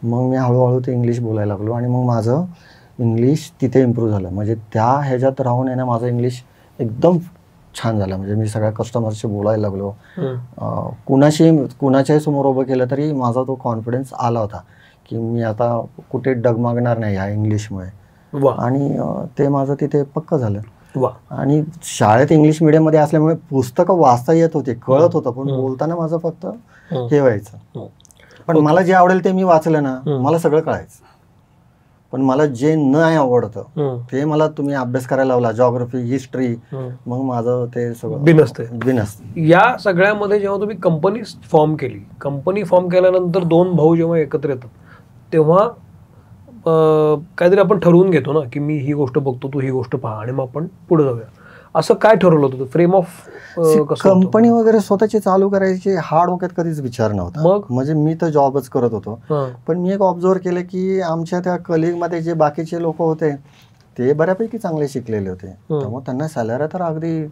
मग मी हळूहळू ते इंग्लिश बोलायला लागलो. आणि मग माझं इंग्लिश तिथे इम्प्रूव्ह झालं. म्हणजे त्या ह्याच्यात राहून आहे ना माझं इंग्लिश एकदम छान झालं. म्हणजे मी सगळ्या कस्टमर्सशी बोलायला लागलो. कुणाच्याही समोर उभं केलं तरी माझा तो कॉन्फिडन्स आला होता की मी आता कुठे डगमगणार नाही ह्या इंग्लिशमुळे. आणि ते माझं तिथे पक्क झालं. वा. आणि शाळेत इंग्लिश मिडियममध्ये असल्यामुळे पुस्तकं वाचता येत होते, कळत होतं, पण बोलताना माझं फक्त हे व्हायचं. पण मला जे आवडेल ते मी वाचलं ना, मला सगळं कळायचं. पण मला जे नाही आवडतं ते मला तुम्ही अभ्यास करायला लावला, जॉग्राफी, हिस्ट्री, मग माझं ते सगळं बिनसतं. या सगळ्यामध्ये जेव्हा तुम्ही कंपनी फॉर्म केल्यानंतर 2 भाऊ जेव्हा एकत्र येतात तेव्हा काहीतरी आपण ठरवून घेतो ना, की मी ही गोष्ट बघतो, तू ही गोष्ट पहा, आणि मग आपण पुढे जाऊया. असं काय ठरवलं होतं? फ्रेम ऑफ कंपनी वगैरे स्वतःची चालू करायची हा डोक्यात कधीच विचार नव्हता. मग म्हणजे मी तर जॉबच करत होतो. पण मी एक ऑब्झर्व केलं की आमच्या त्या कलिगमध्ये जे बाकीचे लोक होते ते बऱ्यापैकी चांगले शिकलेले होते. त्यामुळे त्यांना सॅलरी तर अगदी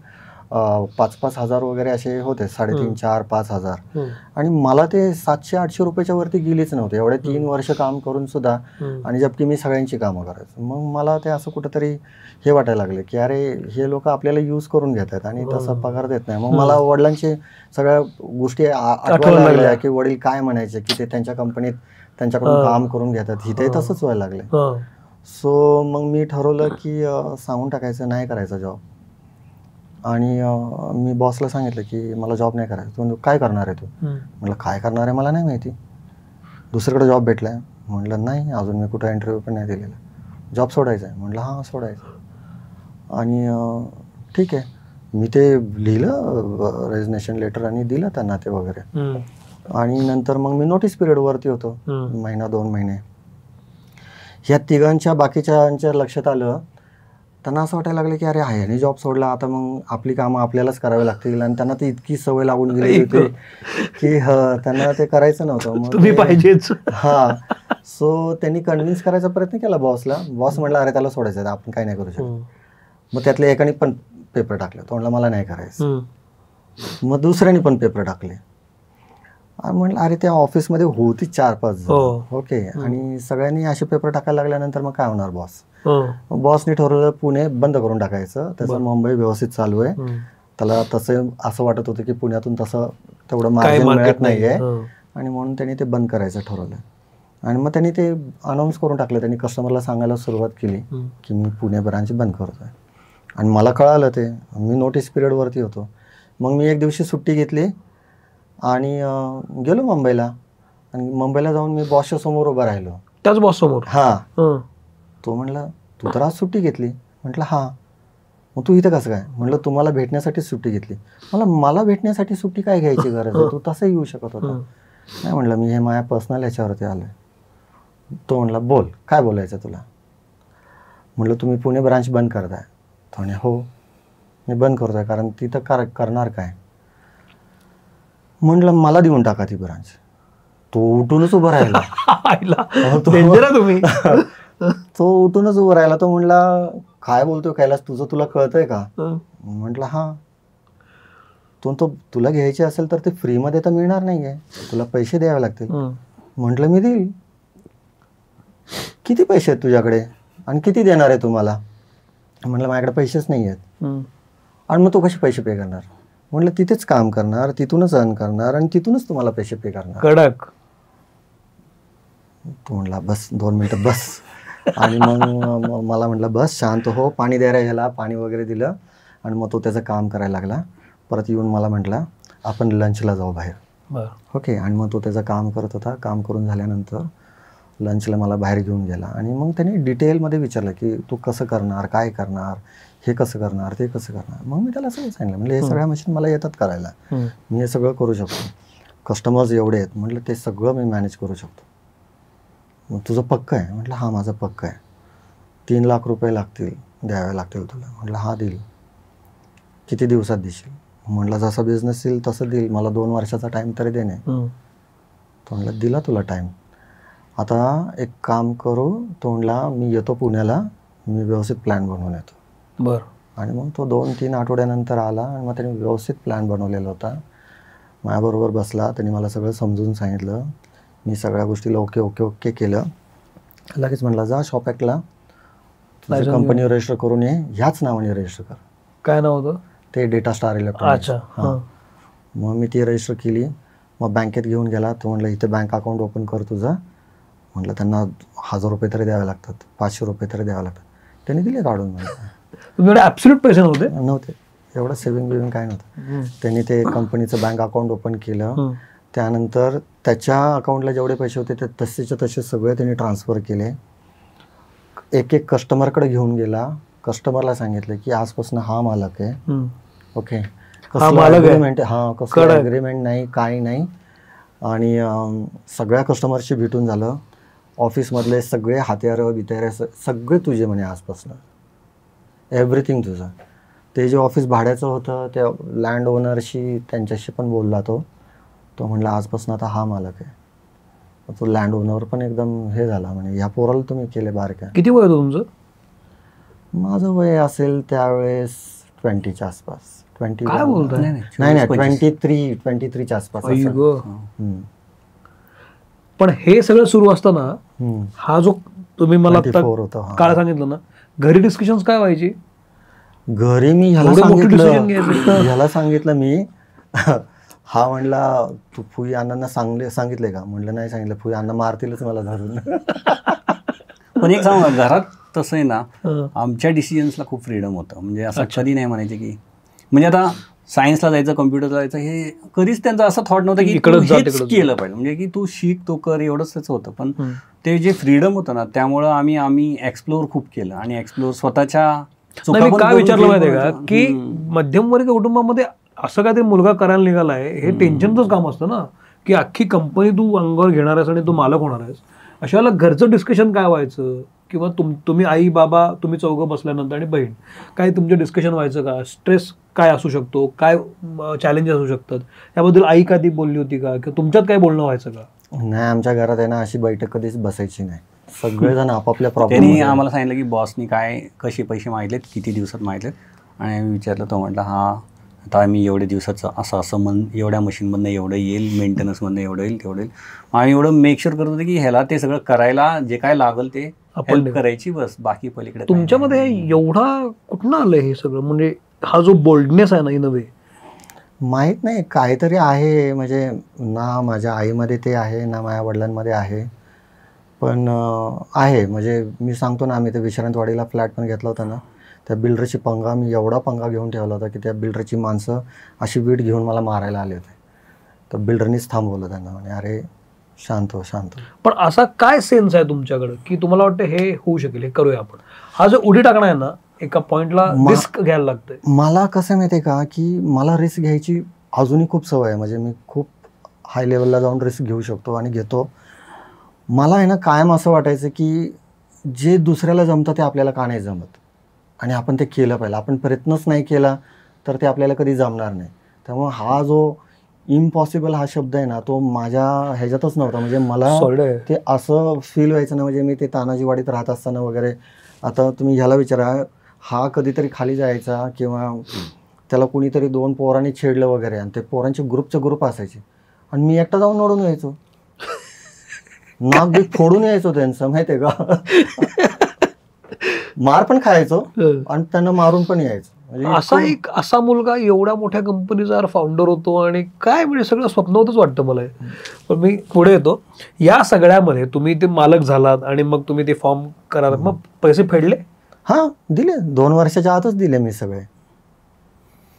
5-5 हजार वगैरे असे होते, 3.5, 4, 5 हजार. आणि मला ते 700-800 रुपयाच्या वरती गेलीच नव्हते एवढे 3 वर्ष काम करून सुद्धा. आणि जबकि मी सगळ्यांची कामं करायचो. मग मला ते असं कुठंतरी हे वाटायला लागले की अरे हे लोक आपल्याला यूज करून घेतात आणि तसा पगार देत नाही. मग मला वडिलांची सगळ्या गोष्टी आठवायला लागल्या की वडील काय म्हणायचे की ते त्यांच्या कंपनीत त्यांच्याकडून काम करून घेतात, इथे तसंच व्हायला लागले. सो मग मी ठरवलं की सांगून टाकायचं, नाही करायचा जॉब. आणि मी बॉसला सांगितलं की मला जॉब नाही करायचा. तो काय करणार आहे तू? म्हटलं काय करणार आहे मला नाही माहिती, दुसरीकडे जॉब भेटला आहे. म्हटलं नाही, अजून मी कुठं इंटरव्ह्यू पण नाही दिलेला, जॉब सोडायचा आहे. म्हटलं हां सोडायचं. आणि ठीक आहे, मी ते लिहिलं रेजिग्नेशन लेटर आणि दिलं त्यांना ते वगैरे. आणि नंतर मग मी नोटीस पिरियडवरती होतो, 1-2 महिने. ह्या तिघांच्या बाकीच्या लक्षात आलं, त्यांना असं वाटायला लागलं की अरे ह्याने जॉब सोडला, आता मग आपली कामं आपल्यालाच करावी लागतील. आणि त्यांना ती इतकी सवय लागून गेली होती की त्यांना ते करायचं नव्हतं. मग तुम्ही पाहिजेच. हां. सो त्यांनी कन्व्हिन्स करायचा प्रयत्न केला बॉसला. बॉस म्हटला अरे त्याला सोडायचं आहे, आपण काय नाही करू शकत. मग त्यातल्या एकाने पण पेपर टाकले, तो म्हटला मला नाही करायचं. मग दुसऱ्याने पण पेपर टाकले. म्हटलं अरे त्या ऑफिसमध्ये होती 4-5 जण, ओके. आणि सगळ्यांनी असे पेपर टाकायला लागल्यानंतर मग काय होणार बॉस. बॉसने ठरवलं पुणे बंद करून टाकायचं, त्याचं मुंबई व्यवस्थित चालू आहे. त्याला तसं असं वाटत होतं की पुण्यातून तसं तेवढं मार्जिन मिळत नाहीये, आणि म्हणून त्यांनी ते बंद करायचं ठरवलं. आणि मग त्यांनी ते अनाऊन्स करून टाकलं. त्यांनी कस्टमरला सांगायला सुरुवात केली की मी पुणे ब्रांच बंद करतोय. आणि मला कळालं ते, मी नोटीस पिरियडवरती होतो. मग मी एक दिवशी सुट्टी घेतली आणि गेलो मुंबईला. आणि मुंबईला जाऊन मी बॉसच्या समोर उभा राहिलो. त्याच बॉस समोर? हां. तो म्हणला तू तर आज सुट्टी घेतली. म्हटलं हां. मग तू इथं कसं काय? म्हटलं तुम्हाला भेटण्यासाठी सुट्टी घेतली. मला भेटण्यासाठी सुट्टी काय घ्यायची गरज आहे, तू तसं येऊ शकत होता. नाही म्हटलं मी हे माझ्या पर्सनल ह्याच्यावरती आलो आहे. तो म्हणला बोल काय बोलायचं तुला. म्हटलं तुम्ही पुणे ब्रांच बंद करताय. तो म्हणे हो मी बंद करतोय, कारण तिथं करणार काय. म्हटलं मला देऊन टाका ती ब्रांच. तो उठूनच उभा राहिला. तो उठूनच उभा राहिला. तो म्हणला काय बोलतोय कैलास, तुला कळतंय का. म्हटलं हां. तो तुला घ्यायचे असेल तर ते फ्रीमध्ये तर मिळणार नाही आहे, तुला पैसे द्यावे लागतील. म्हटलं मी देईल. किती पैसे आहेत तुझ्याकडे आणि किती देणार आहे तुम्हाला. म्हटलं माझ्याकडे पैसेच नाही आहेत. आणि मग तू कसे पैसे पे करणार. म्हटलं तिथेच काम करणार, तिथूनच अर्न करणार आणि तिथूनच तुम्हाला पैसे पे करणार. कडक. तो म्हणला बस 2 मिनिटं बस. आणि मग मला म्हटलं बस शांत हो, पाणी द्यायला ह्याला पाणी वगैरे दिलं. आणि मग तो त्याचं काम करायला लागला. परत येऊन मला म्हटला आपण लंचला जाऊ बाहेर. ओके. आणि मग तो त्याचं काम करत होता. काम करून झाल्यानंतर लंचला मला बाहेर घेऊन गेला. आणि मग त्याने डिटेलमध्ये विचारलं की तू कसं करणार, काय करणार, हे कसं करणार, ते कसं करणार. मग मी त्याला सगळं सांगितलं. म्हणजे हे सगळ्या मशीन मला येतात करायला, मी हे सगळं करू शकतो. कस्टमर्स एवढे आहेत म्हटलं ते सगळं मी मॅनेज करू शकतो. मग तुझं पक्कं आहे. म्हटलं हां माझं पक्कं आहे. 3 लाख रुपये द्यावे लागतील तुला. म्हटलं हां देईल. किती दिवसात देशील. म्हटलं जसा बिझनेस येईल तसं देईल, मला 2 वर्षाचा टाईम तरी देणे. तो म्हटलं दिला तुला टाईम. आता एक काम करू. तो म्हटला मी येतो पुण्याला, मी व्यवस्थित प्लॅन बनवून येतो. बरं. आणि मग तो 2-3 आठवड्यानंतर आला आणि मग त्याने व्यवस्थित प्लॅन बनवलेला होता. माझ्याबरोबर बसला. त्यांनी मला सगळं समजून सांगितलं. मी सगळ्या गोष्टीला ओके केलं. लगेच म्हटलं जा शॉप ॲक्टला तुझं कंपनी रजिस्टर करून ये, ह्याच नावाने रजिस्टर कर. काय नाव होतं ते? Data star electronics. हां. मग मी ती रजिस्टर केली. मग बँकेत घेऊन गेला. तो म्हटलं इथे बँक अकाउंट ओपन कर तुझं. म्हटलं त्यांना 1000 रुपये तरी द्यावे लागतात, 500 रुपये तरी द्यावे लागतात. त्यांनी दिले काढून. मला तुमच्याकडे ऍब्सोल्यूट पैसे नव्हते? नव्हते, एवढं सेव्हिंग बिव्हिंग काय नव्हतं. त्यांनी ते कंपनीचं बँक अकाउंट ओपन केलं, त्यानंतर त्याच्या अकाउंटला जेवढे पैसे होते ते तसेच्या तसे सगळे त्यांनी ट्रान्सफर केले. एक एक कस्टमरकडे घेऊन गेला, कस्टमरला सांगितलं की आजपासून हा मालक आहे, ओके, कसलं अग्रीमेंट, हां कसलं अग्रीमेंट नाही, काही नाही. आणि सगळ्या कस्टमरशी भेटून झालं. ऑफिसमधले सगळे हात्यारं बित्यारं सगळे तुझे म्हणे आजपासून, एव्हरीथिंग तुझं. ते जे ऑफिस भाड्याचं होतं त्या लँड ओनरशी त्यांच्याशी पण बोलला तो म्हणला आजपासून आता हा मालक आहे. तो लँड ओनर पण एकदम हे झाला, म्हणे ह्या पोराला तुम्ही केले बारक्या. किती वय होतं तुमचं? माझं वय असेल त्यावेळेस 20च्या आसपास. 20. काय बोलताय? नाही 23च्या आसपास. पण हे सगळं सुरू असताना हा जो तुम्ही मला काय सांगितलं ना, घरी डिस्कशन्स काय व्हायची? घरी मी ह्याला सांगितलं मी हा म्हणला तू फुई अण्णांना सांगितले का? म्हणलं नाही सांगितलं, फुई अण्णा मारतीलच मला धरून. पण एक सांगू, घरात तसं आहे ना, आमच्या डिसिजन्सला खूप फ्रीडम होतं. म्हणजे असं कधी नाही म्हणायचे की, म्हणजे आता सायन्सला जायचं, कम्प्युटरला जायचं, हे कधीच त्यांचं असं थॉट नव्हतं की हेच केलं पाहिजे, म्हणजे की तू शिक, तो कर, एवढंच त्याचं होतं. पण ते जे फ्रीडम होतं ना, त्यामुळं आम्ही एक्सप्लोर खूप केलं. आणि एक्सप्लोर स्वतःच्या काय विचारलं माहितीये का, की मध्यमवर्गीय कुटुंबामध्ये असं काहीतरी मुलगा करायला निघालाय, हे टेन्शनचंच काम असतं ना, की अख्खी कंपनी तू अंगावर घेणार आहेस आणि तू मालक होणार आहेस. अशा वेळेला घरचं डिस्कशन काय व्हायचं? किंवा तुम्ही आई बाबा, तुम्ही चौघं बसल्यानंतर आणि बहीण, काय तुमचं डिस्कशन व्हायचं का? स्ट्रेस काय असू शकतो, काय चॅलेंजेस असू शकतात, त्याबद्दल आई कधी बोलली होती का? किंवा तुमच्यात काय बोलणं व्हायचं का? नाही, आमच्या घरात आहे ना अशी बैठक कधीच बसायची नाही. सगळेजण आपापल्या प्रॉब्लेम. त्यांनी आम्हाला सांगितलं की बॉसनी काय कसे पैसे मागितलेत, किती दिवसात मागितलेत, आणि आम्ही विचारलं. तो म्हटलं हा आता आम्ही एवढे दिवसाचं असं एवढ्या मशीनमधनं एवढं येईल, मेंटेनन्समधनं एवढं येईल, तेवढं येईल. आम्ही एवढं मेक शुअर करत होतो की ह्याला ते सगळं करायला जे काय लागेल ते हेल्प करायची, बस, बाकी पलीकडे. तुमच्यामध्ये एवढा कुठनं आलं हे सगळं? म्हणजे हा जो बोल्डनेस आहे ना, इन अ वे, माहीत नाही, काहीतरी आहे. म्हणजे ना माझ्या आईमध्ये ते आहे, ना माझ्या वडिलांमध्ये आहे, पण आहे. म्हणजे मी सांगतो ना, आम्ही ते विश्रांतवाडीला फ्लॅट पण घेतला होता ना, त्या बिल्डरची पंगा, मी एवढा पंगा घेऊन ठेवला होता की त्या बिल्डरची माणसं अशी वीट घेऊन मला मारायला आले होते. तर बिल्डरनीच थांबवलं त्यांना, म्हणे अरे शांत हो, शांत हो. पण असा काय सेन्स आहे तुमच्याकडे की तुम्हाला वाटतं हे होऊ शकेल, हे करूया आपण? हा जो उडी टाकणं आहे ना, एका पॉइंटला रिस्क घ्यायला लागतंय. मला कसं माहिती आहे का, की मला रिस्क घ्यायची अजूनही खूप सवय आहे. म्हणजे मी खूप हाय लेवलला जाऊन रिस्क घेऊ शकतो आणि घेतो. मला आहे ना कायम असं वाटायचं की जे दुसऱ्याला जमतं ते आपल्याला का नाही जमत, आणि आपण ते केलं पाहिजे. आपण प्रयत्नच नाही केला तर ते आपल्याला कधी जमणार नाही. त्यामुळे हा जो इम्पॉसिबल हा शब्द आहे ना, तो माझ्या ह्याच्यातच नव्हता. म्हणजे मला ते असं फील व्हायचं ना, म्हणजे मी ते तानाजीवाडीत राहत असताना वगैरे, आता तुम्ही ह्याला विचारा, हा कधीतरी खाली जायचा किंवा त्याला कुणीतरी 2 पोरांनी छेडलं वगैरे, आणि ते पोरांचे ग्रुप असायचे, आणि मी एकटा जाऊन ओढून यायचो, नाक बीक फोडून यायचो त्यांचं, माहितीये का. मार पण खायचो आणि त्यांना मारून पण यायचो. असा मुलगा एवढ्या मोठ्या कंपनीचा फाउंडर होतो, आणि काय म्हणजे सगळं स्वप्न होतच वाटतं मला. पण मी पुढे येतो. या सगळ्यामध्ये तुम्ही ते मालक झालात आणि मग तुम्ही ते फॉर्म कराल, मग पैसे फेडले? हां, दिले. 2 वर्षाच्या आतच दिले मी सगळे.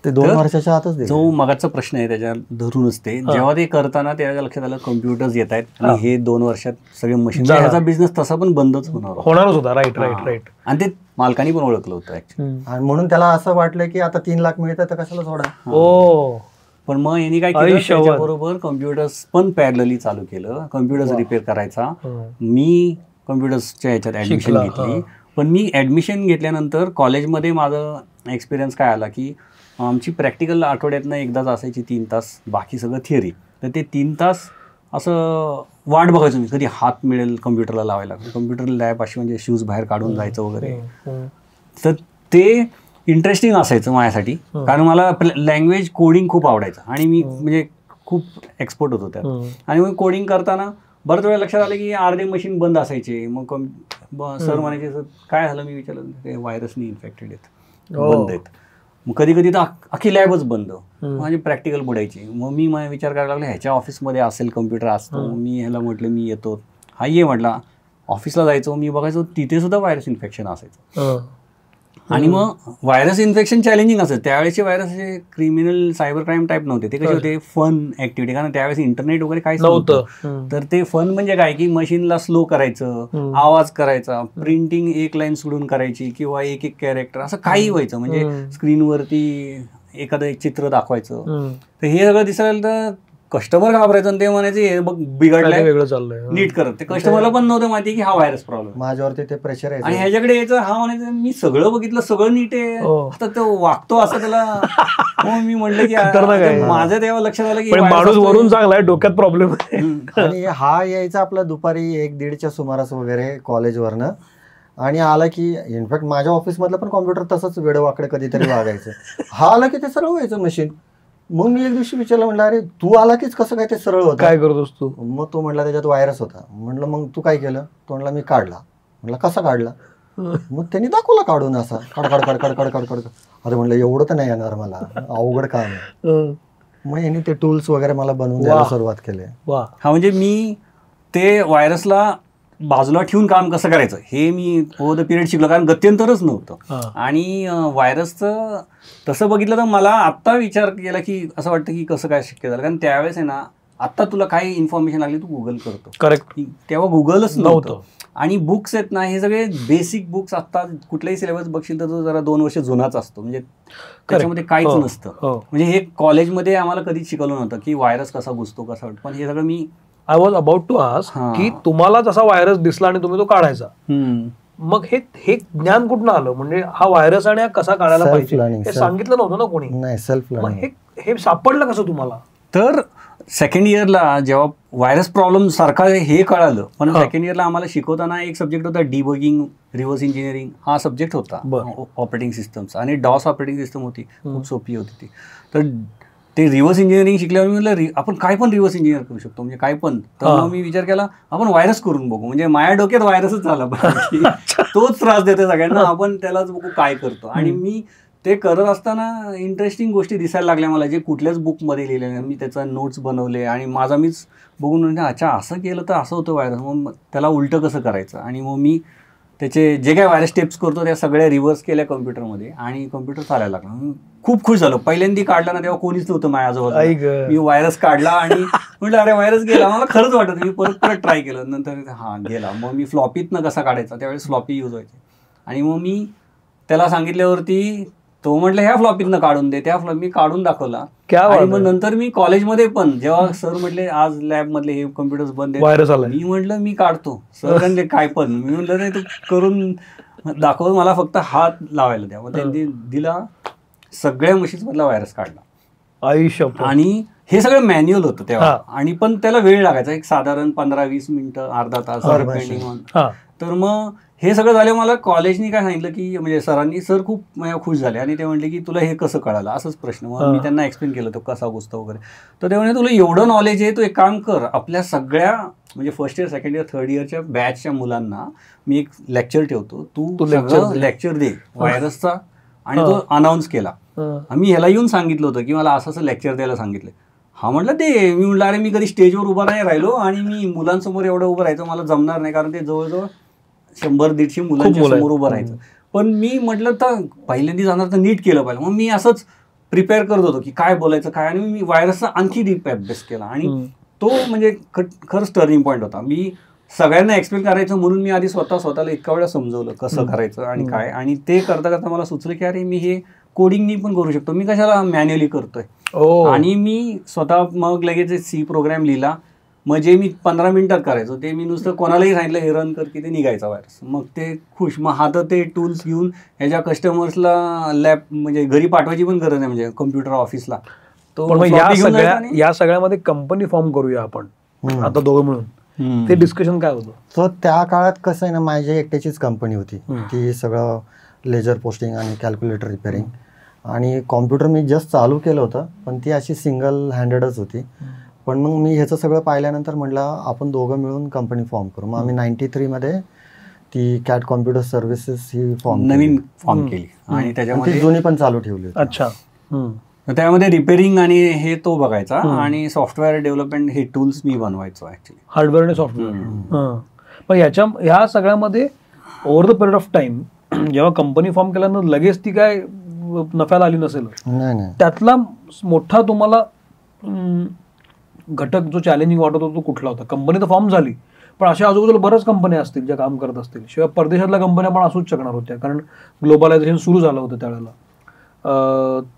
ते 2 वर्षाच्या आतच दिले. जो मगाचा प्रश्न आहे त्याच्या धरूनच ते जेव्हा ते करताना त्याच्या लक्षात आलं कम्प्युटर्स येत आहेत आणि हे 2 वर्षात सगळे मशीन, ह्याचा बिझनेस तसा पण बंदच होणारच होता. राईट. आणि ते मालकांनी पण ओळखलं होतं ऍक्च्युअली, आणि म्हणून त्याला असं वाटलं की आता 3 लाख मिळतात तर कशाला सोडा. पण मग यांनी काय केलं, त्याच्याबरोबर कम्प्युटर्स पण पॅरलली चालू केलं. कम्प्युटर्स रिपेअर करायचा. मी कम्प्युटर्सच्या ह्याच्यात ऍडमिशन घेतली. पण मी ऍडमिशन घेतल्यानंतर कॉलेजमध्ये माझं एक्सपिरियन्स काय आला की आमची प्रॅक्टिकल आठवड्यातनं एकदाच असायची 3 तास, बाकी सगळं थिअरी. तर ते 3 तास असं वाट बघायचो मी, कधी हात मिळेल कम्प्युटरला लावायला. कम्प्युटर लॅब अशी म्हणजे शूज बाहेर काढून जायचं वगैरे. तर ते इंटरेस्टिंग असायचं माझ्यासाठी, कारण मला लँग्वेज कोडिंग खूप आवडायचं आणि मी म्हणजे खूप एक्सपर्ट होतो त्यात. आणि मग कोडिंग करताना बऱ्याच वेळा लक्षात आलं की अर्धे मशीन बंद असायचे. मग सर म्हणायचे, काय झालं? मी विचारलं, ते व्हायरसनी इन्फेक्टेड आहेत, बंद आहेत. मग कधी कधी तर अख्खी लॅबच बंद, माझी प्रॅक्टिकल बुडायची. मग मी विचार करायला लागलो, ह्याच्या ऑफिसमध्ये असेल कम्प्युटर असतो. मी ह्याला म्हटलं मी येतो, हा ये म्हटला. ऑफिसला जायचो, मी बघायचो तिथे सुद्धा व्हायरस इन्फेक्शन असायचं. आणि मग व्हायरस इन्फेक्शन चॅलेंजिंग असतं. त्यावेळेचे व्हायरस हे क्रिमिनल सायबर क्राईम टाईप नव्हते, ते कसे होते फन ऍक्टिव्हिटी, कारण त्यावेळेस इंटरनेट वगैरे काहीच नव्हतं. तर ते फन म्हणजे काय की मशीनला स्लो करायचं, आवाज करायचा, प्रिंटिंग एक लाईन सोडून करायची किंवा एक एक कॅरेक्टर असं काही व्हायचं, म्हणजे स्क्रीनवरती एखादं एक चित्र दाखवायचं. तर हे सगळं दिसायला तर कस्टमर घाबरायचं आणि ते म्हणायचे हे बघ बिघडलंय, वेगळं चाललंय, नीट करत. ते कस्टमरला पण नव्हतं माहिती की हा व्हायरस प्रॉब्लेम माझ्यावरती ते प्रेशर आहे आणि ह्याच्याकडे यायचं, हा म्हणायचं मी सगळं बघितलं, सगळं नीट आहे, आता तो वागतो असं त्याला. मग मी म्हटलं की माझं तेव्हा लक्षात आलं की माणूस वरून चांगलाय, डोक्यात प्रॉब्लेम आहे. आणि हा यायचा आपला दुपारी 1-1:30च्या सुमारास वगैरे कॉलेजवरनं, आणि आला की इनफॅक्ट माझ्या ऑफिसमधलं पण कॉम्प्युटर तसंच वेडवाकडे कधीतरी वागायचं. हा आला की ते सरळ व्हायचं मशीन. मग मी एक दिवशी विचारलं, म्हटलं अरे तू आला कीच कसं काय ते सरळ होतं, काय करतोस तू? मग तो म्हटला त्याच्यात व्हायरस होता. म्हटलं मग तू काय केलं? तो म्हटला मी काढला. म्हटलं कसा काढला? मग त्यांनी दाखवला काढून असा काढ काढ काढ काढ काढ काढ काढ. अरे म्हटलं एवढं तर नाही येणार मला, अवघड काम आहे. मग यांनी ते टूल्स वगैरे मला बनवून द्यायला सुरुवात केली. हा म्हणजे मी ते व्हायरसला बाजूला ठेवून काम कसं करायचं हे मी ओव्हर द पिरियड शिकलो, कारण गत्यंतरच नव्हतं. आणि व्हायरसचं तसं बघितलं तर मला आत्ता विचार केला की असं वाटतं की कसं काय शक्य झालं, कारण त्यावेळेस आहे ना, आत्ता तुला काही इन्फॉर्मेशन लागली तू गुगल करतो, करेक्ट. तेव्हा गुगलच नव्हतं. आणि बुक्स आहेत ना, हे सगळे बेसिक बुक्स आत्ता कुठलाही सिलेबस बघशील तर तो जरा 2 वर्ष जुनाच असतो, म्हणजे त्याच्यामध्ये काहीच नसतं. म्हणजे हे कॉलेजमध्ये आम्हाला कधीच शिकवलं नव्हतं की व्हायरस कसा घुसतो कसा वाटतो. पण हे सगळं मी I was about to ask की तुम्हाला जसा व्हायरस दिसला आणि तुम्ही तो काढायचा, मग हे ज्ञान कुठून आलं? म्हणजे हा व्हायरस आणि हा कसा काढायला पाहिजे हे सांगितलं नव्हतं ना कोणी? नाही, सेल्फ लर्निंग. हे सापडलं कसं तुम्हाला? तर सेकंड इयरला जेव्हा व्हायरस प्रॉब्लेम सारखा हे कळालं, पण सेकंड इयरला आम्हाला शिकवताना एक सब्जेक्ट होता डिबगिंग, रिव्हर्स इंजिनिअरिंग हा सब्जेक्ट होता ऑपरेटिंग सिस्टमचा, आणि डॉस ऑपरेटिंग सिस्टम होती, खूप सोपी होती ती. तर ते रिव्हर्स इंजिनिअरिंग शिकल्यावर मी म्हटलं आपण काय पण रिव्हर्स इंजिनिअर करू शकतो, म्हणजे काय पण. तर मग मी विचार केला आपण व्हायरस करून बघू, म्हणजे माझ्या डोक्यात व्हायरसच झाला पाहिजे, तोच त्रास देतो सगळ्यांना, आपण त्यालाच बघू काय करतो. आणि मी ते करत असताना इंटरेस्टिंग गोष्टी दिसायला लागल्या मला, जे कुठल्याच बुकमध्ये लिहिलेल्या. मी त्याचा नोट्स बनवले आणि माझा मीच बघून म्हणजे अच्छा असं केलं तर असं होतं व्हायरस, मग त्याला उलटं कसं करायचं. आणि मग मी त्याचे जे काय व्हायरस स्टेप्स करतो त्या सगळ्या रिव्हर्स केल्या कम्प्युटरमध्ये, आणि कम्प्युटर चालायला लागला. खूप खुश झालो. पहिल्यांदा काढला ना तेव्हा कोणीच नव्हतं माझ्याजवळ, मी व्हायरस काढला आणि म्हटलं अरे व्हायरस गेला. मला खरंच वाटत, मी परत ट्राय केलं, नंतर हा गेला. मग मी फ्लॉपीतनं कसा काढायचा, त्यावेळेस फ्लॉपी यूज व्हायचे. आणि मग मी त्याला सांगितल्यावरती तो म्हटलं ह्या फ्लॉपीतनं काढून दे, त्या मी काढून दाखवला. आणि मग नंतर मी कॉलेजमध्ये पण जेव्हा सर म्हटले आज लॅब मधले हे कम्प्युटर्स बंद आहेत, मी म्हटलं मी काढतो. सर म्हणले काय पण, मी म्हटलं नाही तू करून दाखव, मला फक्त हात लावायला द्या. मग त्यांनी दिला, सगळ्या मशीन्स मधला व्हायरस काढला. आणि हे सगळं मॅन्युअल होतं तेव्हा, आणि पण त्याला वेळ लागायचा, एक साधारण 15-20 मिनिटं, अर्धा तास डिपेंडिंग ऑन. तर मग हे सगळं झालं. मला कॉलेजनी काय सांगितलं की म्हणजे सरांनी, सर खूप खुश झाले आणि ते म्हणले की तुला हे कसं कळालं, असंच प्रश्न. मग मी त्यांना एक्सप्लेन केलं तो कसा घुसतो वगैरे. तर ते म्हणले तुला एवढं नॉलेज आहे, तू एक काम कर, आपल्या सगळ्या म्हणजे first year, second year, third इयरच्या बॅचच्या मुलांना मी एक लेक्चर ठेवतो, तू लेक्चर दे व्हायरसचा. आणि तो अनाऊन्स केला. मी ह्याला येऊन सांगितलं होतं की मला असं लेक्चर द्यायला सांगितलं. हा म्हटलं ते, मी म्हटलं अरे मी कधी स्टेजवर उभा नाही राहिलो आणि मी मुलांसमोर एवढं उभं राहायचं मला जमणार नाही, कारण ते जवळजवळ 100-150 मुलांच्या समोर उभं राहायचं. पण मी म्हटलं तर पहिल्यांदा जाणार तर नीट केलं पाहिजे. मग मी असंच प्रिपेअर करत होतो की काय बोलायचं काय, आणि मी व्हायरसचा आणखी डीप अभ्यास केला. आणि तो म्हणजे खरंच टर्निंग पॉईंट होता. मी सगळ्यांना एक्सप्लेन करायचं म्हणून मी आधी स्वतःला इतका वेळा समजवलं कसं करायचं आणि काय. आणि ते करता करता मला सुचलं की अरे मी हे कोडिंगनी पण करू शकतो, मी कशाला मॅन्युअली करतोय. आणि मी स्वतः मग लगेच C प्रोग्राम लिहिला. मग जे मी 15 मिनिटात करायचो ते मी नुसतं कोणालाही सांगितलं हे रन कर की ते निघायचा व्हायरस. मग ते खुश. मग हातात ते टूल्स घेऊन ह्याच्या कस्टमर्सला लॅब म्हणजे घरी पाठवायची पण गरज नाही, म्हणजे कम्प्युटर ऑफिसला. तो या सगळ्यामध्ये कंपनी फॉर्म करूया आपण आता दोघं मिळून. ते डिस्कशन काय होतं? तर त्या काळात कसं आहे ना, माझी एकट्याचीच कंपनी होती, ती सगळं लेजर पोस्टिंग आणि कॅल्क्युलेटर रिपेअरिंग. आणि कॉम्प्युटर मी जस्ट चालू केलं होतं, पण ती अशी सिंगल हँडेडच होती. पण मग मी ह्याचं सगळं पाहिल्यानंतर म्हटलं आपण दोघं मिळून कंपनी फॉर्म करू. मग आम्ही 93 मध्ये ती कॅट कॉम्प्युटर सर्व्हिसेस ही नवीन फॉर्म केली आणि त्याच्यामध्ये जुनी पण चालू ठेवली होती. अच्छा. त्यामध्ये रिपेअरिंग आणि हे तो बघायचा, आणि सॉफ्टवेअर डेव्हलपमेंट हे टूल्स मी बनवायचो ऍक्च्युली, हार्डवेअर आणि सॉफ्टवेअर. पण ह्या सगळ्यामध्ये over the period of time पण जेव्हा कंपनी फॉर्म केल्यानंतर लगेच ती काय नफ्याला आली नसेल. नाही. त्यातला मोठा तुम्हाला घटक जो चॅलेंजिंग वाटत होता तो कुठला होता? कंपनी तर फॉर्म झाली, पण अशा आजूबाजूला बऱ्याच कंपन्या असतील ज्या काम करत असतील, शिवाय परदेशातल्या कंपन्या पण असूच शकणार होत्या, कारण ग्लोबलायझेशन सुरू झालं होतं त्यावेळेला.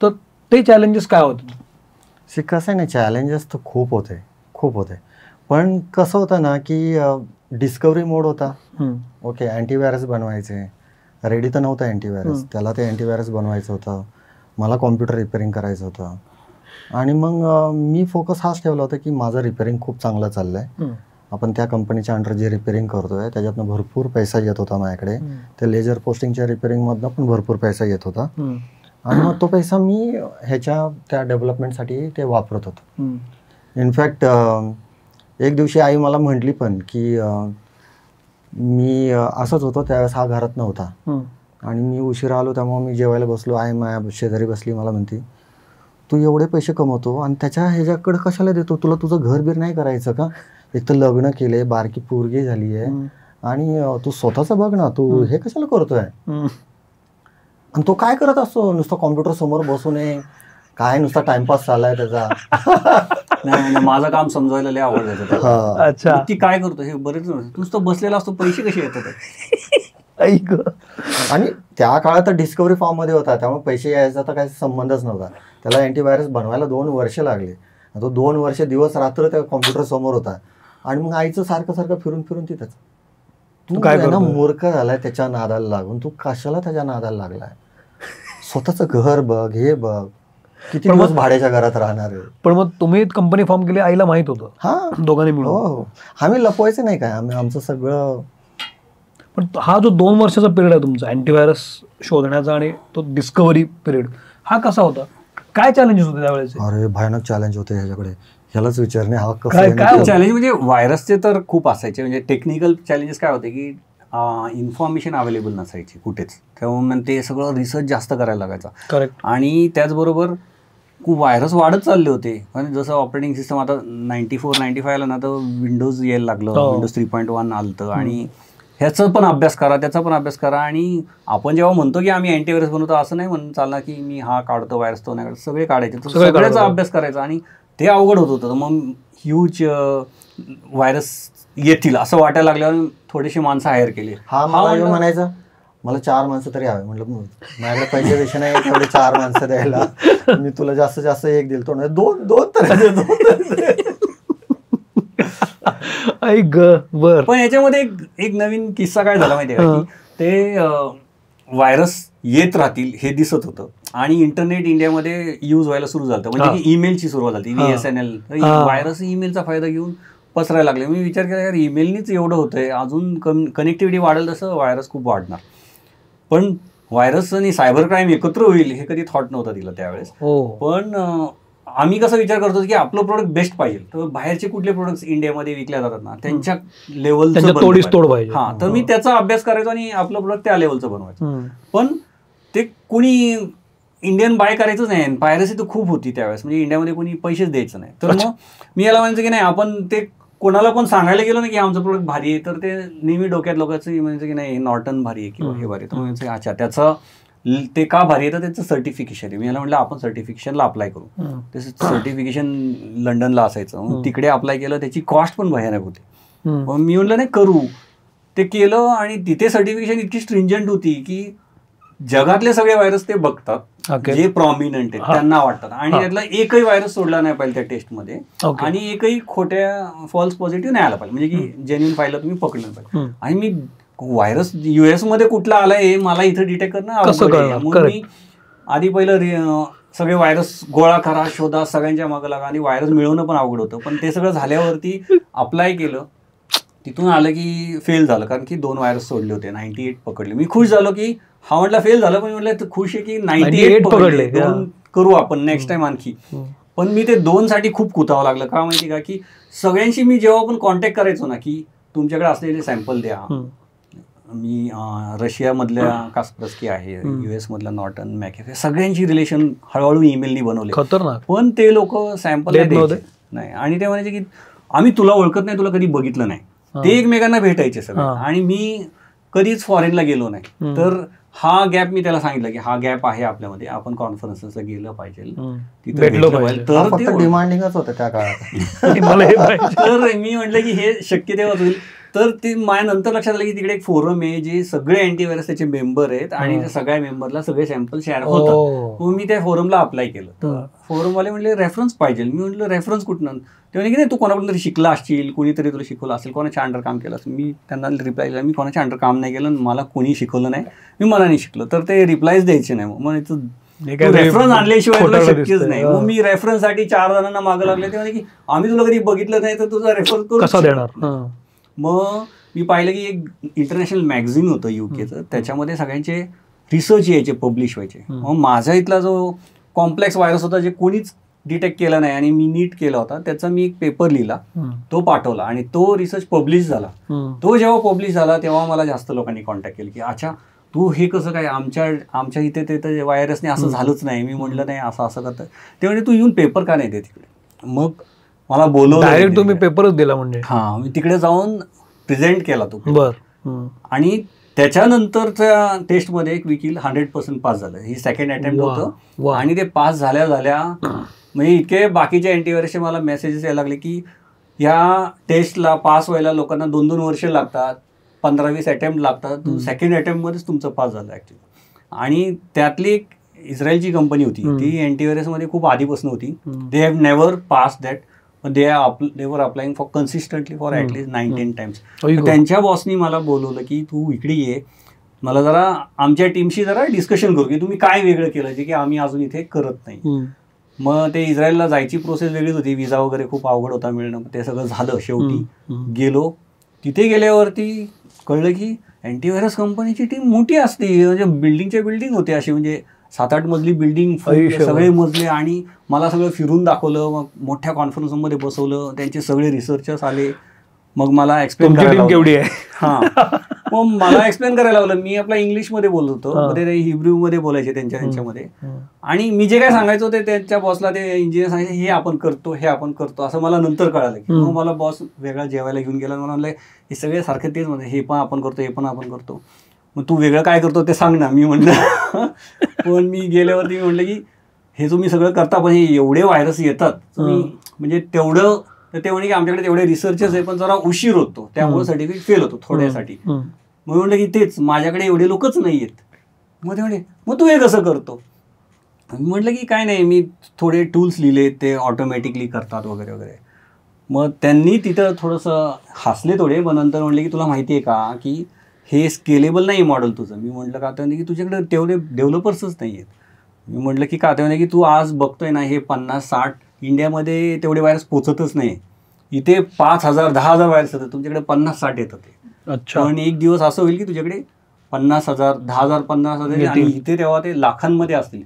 तर ते चॅलेंजेस काय होते? कसं आहे ना, चॅलेंजेस तर खूप होते. पण कसं होतं ना की डिस्कवरी मोड होता. ओके, अँटीव्हायरस बनवायचे, रेडी तर नव्हतं अँटीव्हायरस, त्याला ते अँटीव्हायरस बनवायचं होतं, मला कॉम्प्युटर रिपेअरिंग करायचं होतं. आणि मग मी फोकस हाच ठेवला होता की माझं रिपेअरिंग खूप चांगलं चाललंय, आपण त्या कंपनीच्या अंडर जे रिपेअरिंग करतोय त्याच्यातनं भरपूर पैसा येत होता माझ्याकडे, त्या लेजर पोस्टिंगच्या रिपेअरिंगमधनं पण भरपूर पैसा येत होता. आणि मग तो पैसा मी त्या डेव्हलपमेंटसाठी ते वापरत होतो. इनफॅक्ट एक दिवशी आई मला म्हटली पण की मी असंच होतो त्यावेळेस, हा घरात नव्हता आणि मी उशिरा आलो, त्यामुळे मी जेवायला बसलो, आई माझ्या शेजारी बसली, मला म्हणती तू एवढे पैसे कमवतो आणि ह्याच्याकडे कशाला देतो, तुला तुझं घर बीर नाही करायचं का? एक तर लग्न केले, बारकी पोरगी झाली आहे आणि तू स्वतःच बघ ना, तू हे कशाला करतोय? आणि तो काय करत असतो, नुसतं कॉम्प्युटर समोर बसून काय नुसता टाइमपास चाललाय त्याचा. नाही, माझं काम समजायला लय आवडायचं. अच्छा, ती काय करतो हे बरेच नुसतं बसलेला असतो, पैसे कसे येतात? आणि त्या काळात तर डिस्कवरी फॉर्म मध्ये होता, त्यामुळे पैसे यायचा तर काही संबंधच नव्हता. त्याला अँटीव्हायरस बनवायला 2 वर्ष लागले. तो 2 वर्ष दिवस रात्र त्या कॉम्प्युटर समोर होता. आणि मग आईचं सारखं फिरून तिथंच, तू काय ना मूर्ख झालाय त्याच्या नादाला लागून, तू कशाला त्याच्या नादाला लागलाय? स्वतःच घर बघ, हे बघ, किती दिवस भाड्याच्या घरात राहणार आहे. पण मग तुम्ही कंपनी फॉर्म केली, आईला माहित होतं? हा, दोघांनी मिळून. हो, आम्ही लपवायचं नाही काय, आमचं सगळं. पण हा जो 2 वर्षाचा पिरियड आहे तुमचा अँटीव्हायरस शोधण्याचा आणि तो डिस्कव्हरी पिरियड, हा कसा होता? काय चॅलेंजेस होते त्यावेळेस? अरे भयानक चॅलेंज होते ह्याच्याकडे, ह्यालाच विचारणे. हा काय चॅलेंज म्हणजे व्हायरसचे तर खूप असायचे. म्हणजे टेक्निकल चॅलेंजेस काय होते की इन्फॉर्मेशन अवेलेबल नसायची कुठेच, त्यामुळे ते सगळं रिसर्च जास्त करायला लागायचा. करेक्ट. आणि त्याचबरोबर खूप व्हायरस वाढत चालले होते. आणि जसं ऑपरेटिंग सिस्टम आता 94-95 आलं ना, तर विंडोज यायला लागलं, विंडोज 3.1 आलं, आणि ह्याचा पण अभ्यास करा, त्याचा पण अभ्यास करा. आणि आपण जेव्हा म्हणतो की आम्ही अँटीव्हायरस बनवतो, असं नाही म्हणून चालणार की मी हा काढतो व्हायरस तो नाही काढतो, सगळे काढायचे, सगळ्याचा अभ्यास करायचा. आणि ते अवघड होत होतं. मग ह्यूज व्हायरस येतील असं वाटायला लागल्यावर थोडीशी माणसं हायर केली. हा म्हणायचं मला 4 माणसं तरी हवे. म्हटलं माझ्याकडे पैसे पैसे नाही तेवढे 4 माणसं द्यायला, मी तुला जास्तीत जास्त 1 देईल, तो 2 तर. पण याच्यामध्ये एक नवीन किस्सा काय झाला माहितीये का, की ते व्हायरस येत राहतील हे दिसत होतं, आणि इंटरनेट इंडियामध्ये यूज व्हायला सुरू झालं, म्हणजे की ईमेलची सुरुवात झाली, VSNL. व्हायरस ईमेलचा फायदा घेऊन पसरायला लागले. मी विचार केला यार, ईमेलनीच एवढं होतंय, अजून कनेक्टिव्हिटी वाढेल तसं व्हायरस खूप वाढणार. पण व्हायरस आणि सायबर क्राईम एकत्र होईल हे कधी थॉट नव्हता दिला त्यावेळेस. पण आम्ही कसा विचार करतो की आपलं प्रोडक्ट बेस्ट पाहिजे, तर बाहेरचे कुठले प्रोडक्ट्स इंडियामध्ये विकल्या जातात ना त्यांच्या लेवलचं तोड पाहिजे. हा, तर मी त्याचा अभ्यास करायचो आणि आपलं प्रोडक्ट त्या लेवलचं बनवायचं. पण ते कुणी इंडियन बाय करायचंच नाही. पायरसी तर खूप होती त्यावेळेस, म्हणजे इंडियामध्ये कोणी पैसेच द्यायचं नाही. तर मग मी याला म्हणायचं की नाही, आपण ते कोणाला पण सांगायला गेलो ना की आमचं प्रोडक्ट भारी आहे, तर ते नेहमी डोक्यात लोकांचं म्हणायचं की नाही नॉर्टन भारी आहे किंवा हे भारी आहे. तर म्हणायचं अच्छा त्याचं ते का भारी आहे, तर त्याचं सर्टिफिकेशन आहे. मी याला म्हटलं आपण सर्टिफिकेशनला अप्लाय करू. त्याचं सर्टिफिकेशन लंडनला असायचं, तिकडे अप्लाय केलं, त्याची कॉस्ट पण भयानक होती. मग मी म्हटलं नाही करू, ते केलं, आणि तिथे सर्टिफिकेशन इतकी स्ट्रिंजंट होती की जगातले सगळे व्हायरस ते बघतात, जे प्रॉमिनंट आहेत त्यांना वाटतात, आणि त्यातला एकही व्हायरस सोडला नाही पाहिजे त्या टेस्टमध्ये, आणि एकही खोट्या फॉल्स पॉझिटिव्ह नाही आला पाहिजे, म्हणजे की जेन्युइन फाईलला तुम्ही पकडलं पाहिजे. आणि मी व्हायरस US मध्ये कुठला आलाय हे मला इथं डिटेक्ट करणं अवघड आहे. म्हणून मी आधी पहिलं सगळे व्हायरस गोळा करा, शोधा, सगळ्यांच्या मागं लागा, आणि व्हायरस मिळवणं पण अवघड होतं. पण ते सगळं झाल्यावरती अप्लाय केलं, तिथून आलं की फेल झालं, कारण की 2 व्हायरस सोडले होते, 98 पकडले. मी खुश झालो की हा म्हटलं फेल झालं, पण म्हटलं खुश आहे की 98 पकडले, 2 करू आपण नेक्स्ट टाइम आणखी. पण मी ते 2 साठी खूप कुतावं लागलं. का माहिती का, की सगळ्यांशी मी जेव्हा पण कॉन्टॅक्ट करायचो ना, की तुमच्याकडे असलेले सॅम्पल द्या, मी रशियामधल्या कास्परस्की आहे, US मधला नॉर्टन, मॅकेफे, सगळ्यांची रिलेशन हळूहळू ईमेलनी बनवले. खतरनाक. पण ते लोक सॅम्पल नाही, आणि ते म्हणायचे की आम्ही तुला ओळखत नाही, तुला कधी बघितलं नाही. ते एकमेकांना भेटायचे सगळे, आणि मी कधीच फॉरेनला गेलो नाही. तर हा गॅप मी त्याला सांगितलं की हा गॅप आहे आपल्यामध्ये, आपण कॉन्फरन्सला गेलं पाहिजे, तिथे भेटलो भेटलं पाहिजे. तर फक्त ते डिमांडिंगच होतं त्या काळात. मला हे पाहिजे. तर मी म्हटलं की हे शक्य तेव्हाच होईल. तर ते माझ्या नंतर लक्षात आलं की तिकडे एक फोरम आहे जे सगळे अँटीव्हायरस त्याचे मेंबर आहेत आणि त्या सगळ्या मेंबरला सगळे सॅम्पल शेअर होतात. मग मी त्या फोरमला अप्लाय केलं. तर फोरमवाले म्हणले रेफरन्स पाहिजे. मी म्हटलं रेफरन्स कुठनं? ते म्हणजे की नाही तू कोणाकडून तरी शिकला असशील, कोणीतरी तुला शिकवलं असेल, कोणाच्या अंडर काम केलं असेल. मी त्यांना रिप्लाय दिला मी कोणाच्या अंडर काम नाही केलं, मला कोणी शिकवलं नाही, मी मनाने शिकलो. तर ते रिप्लायच द्यायचे नाही. मग रेफरन्स आणल्याशिवाय तुला शक्यच नाही. मग मी रेफरन्ससाठी 4 जणांना मागं लागले. ते म्हणजे की आम्ही तुला कधी बघितलं नाही तर तुझा रेफरन्स कसा देणार. मग मी पाहिलं की एक इंटरनॅशनल मॅगझिन होतं युकेचं, त्याच्यामध्ये सगळ्यांचे रिसर्च यायचे, पब्लिश व्हायचे. मग माझ्या इथला जो कॉम्प्लेक्स व्हायरस होता जे कोणीच डिटेक्ट केला नाही आणि मी नीट केला होता, त्याचा मी एक पेपर लिहिला, तो पाठवला आणि तो रिसर्च पब्लिश झाला. तो जेव्हा पब्लिश झाला तेव्हा मला जास्त लोकांनी कॉन्टॅक्ट केलं की अच्छा तू हे कसं काय, आमच्या इथे ते व्हायरसने असं झालंच नाही. मी म्हटलं नाही असं असं करतं. ते म्हणजे तू येऊन पेपर का नाही दे तिकडे. मग मला बोलवलं, डायरेक्ट तुम्ही पेपरच दिला म्हणजे. हा, मी तिकडे जाऊन प्रेझेंट केला तो. बर. आणि त्याच्यानंतरच्या टेस्टमध्ये एक वकील 100% पास झालं. ही सेकंड अटेम्प्ट होतं आणि ते पास झाल्या म्हणजे इतके बाकीचे अँटीव्हायरसचे मला मेसेजेस यायला लागले की या टेस्टला पास व्हायला लोकांना 2-2 वर्ष लागतात, 15-20 अटेम्प्ट लागतात, सेकंड अटेम्प्टमध्येच तुमचं पास झालं ॲक्च्युली. आणि त्यातली एक इस्रायलची कंपनी होती, ती अँटीव्हायरसमध्ये खूप आधीपासून होती. They have never pass that, they were applying for consistently for at least 9-10 times. त्यांच्या बॉसनी मला बोलवलं की तू इकडे ये, मला जरा आमच्या टीमशी जरा डिस्कशन करू की तुम्ही काय वेगळं केलं जे की आम्ही अजून इथे करत नाही. मग ते इस्रायलला जायची प्रोसेस वेगळीच होती, विजा वगैरे खूप अवघड होता मिळणं. ते सगळं झालं, शेवटी गेलो. तिथे गेल्यावरती कळलं की अँटीव्हायरस कंपनीची टीम मोठी असते, म्हणजे बिल्डिंगच्या बिल्डिंग होते अशी, म्हणजे 7-8 मजली बिल्डिंग, सगळे मजले. आणि मला सगळं फिरून दाखवलं, मग मोठ्या कॉन्फरन्स मध्ये बसवलं, त्यांचे सगळे रिसर्चर्स आले. मग मला एक्सप्लेन करायला केवढी आहे. मग मला एक्सप्लेन करायला लावलं. मी आपला इंग्लिशमध्ये बोलत होतो, ते हिब्रू मध्ये बोलायचे त्यांच्यामध्ये. आणि मी जे काय सांगायचो ते त्यांच्या बॉसला ते इंजिनियर सांगायचे हे आपण करतो असं मला नंतर कळालं की. मग मला बॉस वेगळा जेवायला घेऊन गेला. मला म्हणलं हे सगळे सारखे तेच म्हणते, हे पण आपण करतो, मग तू वेगळं काय करतो ते सांग ना. मी म्हणलं पण मी गेल्यावरती मी म्हटलं की हे तुम्ही सगळं करता पण हे एवढे व्हायरस येतात तुम्ही म्हणजे तेवढं. तर ते म्हणे की आमच्याकडे तेवढे रिसर्चर्स आहे पण जरा उशीर होतो त्यामुळे सर्टिफिकेट फेल होतो थोड्यासाठी. मग म्हटलं की तेच माझ्याकडे एवढे लोकच नाही आहेत. मग ते म्हणे मग तू हे कसं करतो. मी म्हटलं की काय नाही, मी थोडे टूल्स लिहिले ते ऑटोमॅटिकली करतात वगैरे वगैरे. मग त्यांनी तिथं थोडंसं हसले थोडे, पण नंतर म्हटले की तुला माहिती आहे का की हे स्केलेबल नाही मॉडेल तुझं. मी म्हटलं का तर की तुझ्याकडे तेवढे डेव्हलपर्सच नाही आहेत. मी म्हटलं की का ते की तू आज बघतोय ना हे 50-60 इंडियामध्ये तेवढे व्हायरस पोचतच नाही. इथे 5,000-10,000 व्हायरस येतात, तुमच्याकडे 50-60 येतात ते. अच्छा. पण एक दिवस असं होईल की तुझ्याकडे 50,000, 10,000, 50,000 आणि इथे तेव्हा ते लाखांमध्ये असतील,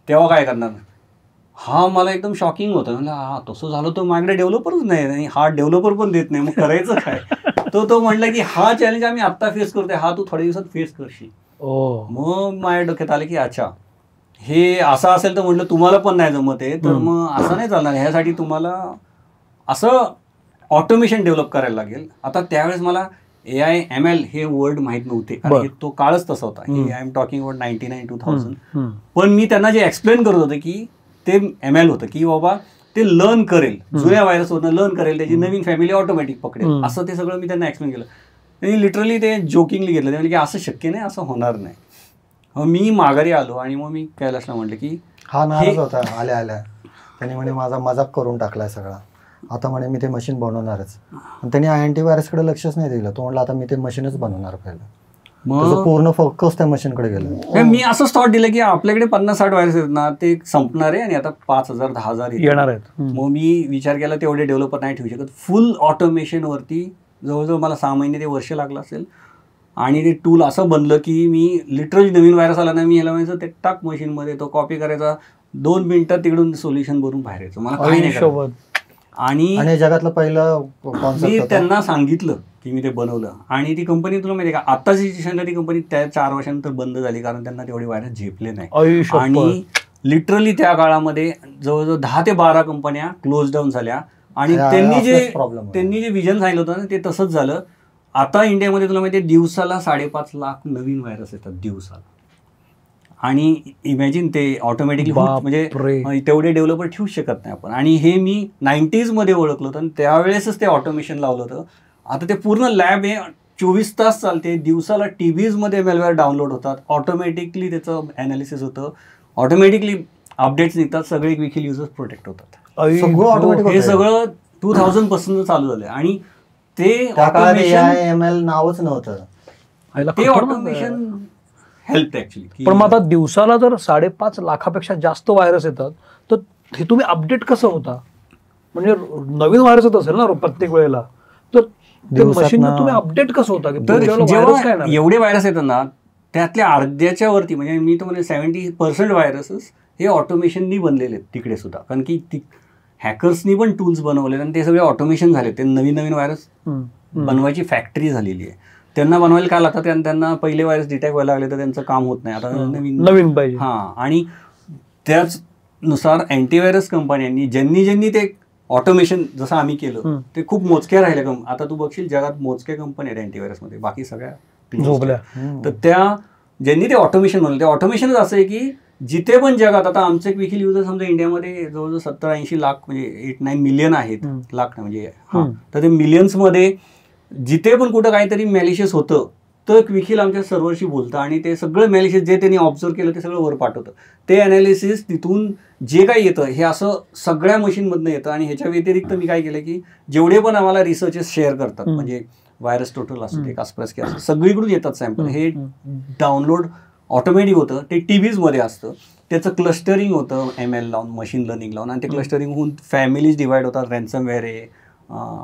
तेव्हा काय करणार. हा मला एकदम शॉकिंग होतं. म्हणजे हा तसं झालं तर माझ्याकडे डेव्हलपरच नाही आणि हा डेव्हलपर पण देत नाही, मग करायचं काय. तो म्हटलं की हा चॅलेंज आम्ही आत्ता फेस करतोय, हा तू थोड्या दिवसात फेस करशील. मग माझ्या डोक्यात आलं की अच्छा हे असं असेल तर म्हटलं तुम्हाला पण नाही जमत आहे तर मग असं नाही चालणार. ह्यासाठी तुम्हाला असं ऑटोमेशन डेव्हलप करायला लागेल. आता त्यावेळेस मला AI ML हे वर्ड माहीत नव्हते कारण तो काळच तसा होता. I am talking about 99-2000. पण मी त्यांना जे एक्सप्लेन करत होते की ते ML होतं की बाबा ते लर्न करेल, जुन्या व्हायरसवरनं लर्न करेल, त्याची नवीन फॅमिली ऑटोमॅटिक पकडेल, असं ते सगळं मी त्यांना एक्सप्लेन केलं. त्यांनी लिटरली ते जोकिंगली घेतलं. ते म्हणजे की असं शक्य नाही, असं होणार नाही. मग मी माघारी आलो आणि मग मी कैलासला म्हटलं की हा नाराज होता आल्या त्यांनी म्हणे माझा मजाक करून टाकलाय सगळा. आता म्हणे मी ते मशीन बनवणारच. त्यांनी अँटीव्हायरसकडे लक्षच नाही दिलं. तो म्हटलं आता मी ते मशीनच बनवणार पहिलं. मग पूर्ण फोकस त्या मशीनकडे गेलं. मी असंच थॉट दिलं की आपल्याकडे 50-60 व्हायरस आहेत ना, ते संपणार आहे आणि आता 5,000-10,000 येणार आहेत. मग मी विचार केला तेवढे डेव्हलपर नाही ठेवू शकत. फुल ऑटोमेशनवरती जवळजवळ मला 6 महिने ते वर्ष लागलं असेल. आणि ते टूल असं बनलं की मी लिटरली नवीन व्हायरस आला ना, मी ह्याला म्हणायचं ते टाक मशीनमध्ये, तो कॉपी करायचा, 2 मिनिटात तिकडून सोल्युशन भरून बाहेर यायचं. मला काही नाही. आणि जगातलं पहिलं मी त्यांना सांगितलं की मी ते बनवलं. आणि ती कंपनी तुला माहिती आहे का, आत्ताची ती कंपनी त्या 4 वर्षानंतर बंद झाली कारण त्यांना तेवढे व्हायरस झेपले नाही. आणि लिटरली त्या काळामध्ये जवळजवळ 10 ते 12 कंपन्या क्लोज डाऊन झाल्या. आणि त्यांनी जे विजन सांगितलं होतं ना ते तसंच झालं. आता इंडियामध्ये तुला माहिती आहे दिवसाला 5.5 लाख नवीन व्हायरस येतात दिवसाला. आणि इमॅजिन ते ऑटोमॅटिकली म्हणजे तेवढे डेव्हलपर ठेवू शकत नाही आपण. आणि हे मी 90s मध्ये ओळखलं होतं आणि त्यावेळेसच ते ऑटोमेशन लावलं होतं. आता ते पूर्ण लॅब हे 24 तास चालते. दिवसाला TVs मध्ये मेलवेअर डाउनलोड होतात, ऑटोमॅटिकली त्याचं अनालिसिस होतं, ऑटोमॅटिकली अपडेट्स निघतात, सगळे क्विकली युजर्स प्रोटेक्ट होतात. हे सगळं 2000 पासून चालू झालं. आणि ते ऑटोमेशन नावच नव्हतं, ते ऑटोमेशन हेल्प ऍक्च्युली. पण मग आता दिवसाला जर 5.5 लाखापेक्षा जास्त व्हायरस येतात तर हे तुम्ही अपडेट कसं होता? म्हणजे नवीन व्हायरस येत असेल ना प्रत्येक वेळेला, तर मशीन तुम्ही अपडेट कसं होता? जेव्हा एवढे व्हायरस येतात ना त्यातल्या अर्ध्याच्या वरती म्हणजे मी तर म्हणजे 70% व्हायरसेस हे ऑटोमेशननी बनलेले आहेत तिकडे सुद्धा. कारण की हॅकर्सनी पण टूल्स बनवले आणि ते सगळे ऑटोमेशन झाले. ते नवीन नवीन व्हायरस बनवायची फॅक्टरी झालेली आहे. त्यांना बनवायला काय लागतं, त्यांना पहिले व्हायरस डिटेक्ट व्हायला लागले तर त्यांचं काम होत नाही. आता नवीन पाहिजे. आणि त्याच नुसार अँटीव्हायरस कंपन्यांनी ज्यांनी ते ऑटोमेशन जसं आम्ही केलं ते खूप मोजक्या राहिल्या. आता तू बघशील जगात मोजक्या कंपन्या आहेत अँटीव्हायरसमध्ये, बाकी सगळ्या झोपल्या. तर त्या ज्यांनी ते ऑटोमेशन बनवलं, ते ऑटोमेशनच असं आहे की जिथे पण जगात, आता आमचे क्विकली युजर समजा इंडियामध्ये जवळजवळ 70-80 लाख म्हणजे 8-9 मिलियन आहेत, लाख म्हणजे तर ते मिलियन्समध्ये जिथे पण कुठं काहीतरी मॅलिशियस होतं तर क्विकली आमच्या सर्व्हरशी बोलतं आणि ते सगळं मॅलिशियस जे त्यांनी ऑब्झर्व केलं ते सगळं वर पाठवतं. ते अनालिसिस तिथून जे काही येतं हे असं सगळ्या मशीनमधनं येतं. आणि ह्याच्या व्यतिरिक्त मी काय केलं की जेवढे पण आम्हाला रिसर्चेस शेअर करतात म्हणजे व्हायरस टोटल असू दे, कास्परस्की असं सगळीकडून येतात सॅम्पल, हे डाउनलोड ऑटोमॅटिक होतं. ते TVs मध्ये असतं, त्याचं क्लस्टरिंग होतं ML लावून, मशीन लर्निंग लावून, आणि ते क्लस्टरिंग होऊन फॅमिलीज डिवाइड होतात. रॅन्समवेअर आहे,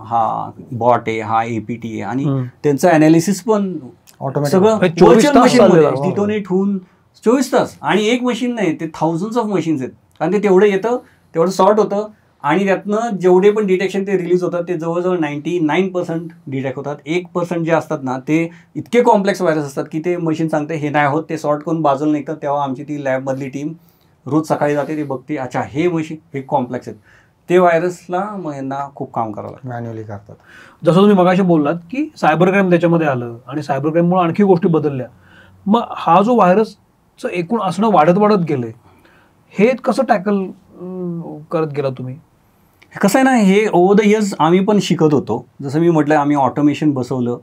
हा बॉट आहे, हा APT आहे, आणि त्यांचं अनालिसिस पण सगळं डिटोनेट होऊन 24 तास. आणि एक मशीन नाही, ते थाउजंड्स ऑफ मशीन्स आहेत. कारण ते तेवढं येतं, तेवढं सॉर्ट होतं आणि त्यातनं जेवढे पण डिटेक्शन ते रिलीज होतात ते जवळजवळ 99% डिटेक्ट होतात. 1% जे असतात ना ते इतके कॉम्प्लेक्स व्हायरस असतात की ते मशीन सांगते हे नाही होत, ते सॉर्ट करून बाजूला निघतात. तेव्हा आमची ती लॅबमधली टीम रोज सकाळी जाते, ते बघते अच्छा हे मशीन हे कॉम्प्लेक्स आहेत. ते व्हायरसला मग यांना खूप काम करावं लागतं, मॅन्युअली करतात. जसं तुम्ही मगाशी बोललात की सायबर क्राईम त्याच्यामध्ये आलं आणि सायबर क्राईममुळे आणखी गोष्टी बदलल्या. मग हा जो व्हायरसचं एकूण असणं वाढत गेलंय, हे कसं टॅकल करत गेला तुम्ही? कसं आहे ना, हे ओव्हर द इयर्स आम्ही पण शिकत होतो. जसं मी म्हटलं आम्ही ऑटोमेशन बसवलं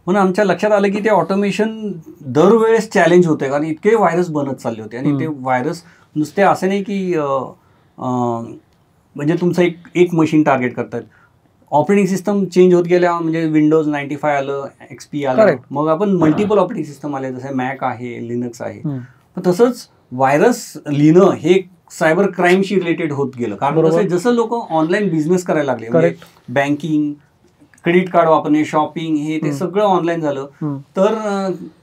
म्हणून आमच्या लक्षात आलं की ते ऑटोमेशन दरवेळेस चॅलेंज होते, कारण इतके व्हायरस बनत चालले होते. आणि ते व्हायरस नुसते असे नाही की म्हणजे तुमचं एक मशीन टार्गेट करतात. ऑपरेटिंग सिस्टम चेंज होत गेल्या, म्हणजे विंडोज 95 आलं, XP आलं, मग आपण मल्टिपल ऑपरेटिंग सिस्टम आले, जसं मॅक आहे, लिनक्स आहे. पण तसंच व्हायरस लिहिणं हे सायबर क्राईमशी रिलेटेड होत गेलं. कारण जसं लोक ऑनलाईन बिझनेस करायला लागले, म्हणजे बँकिंग, क्रेडिट कार्ड वापरणे, शॉपिंग, हे ते सगळं ऑनलाईन झालं, तर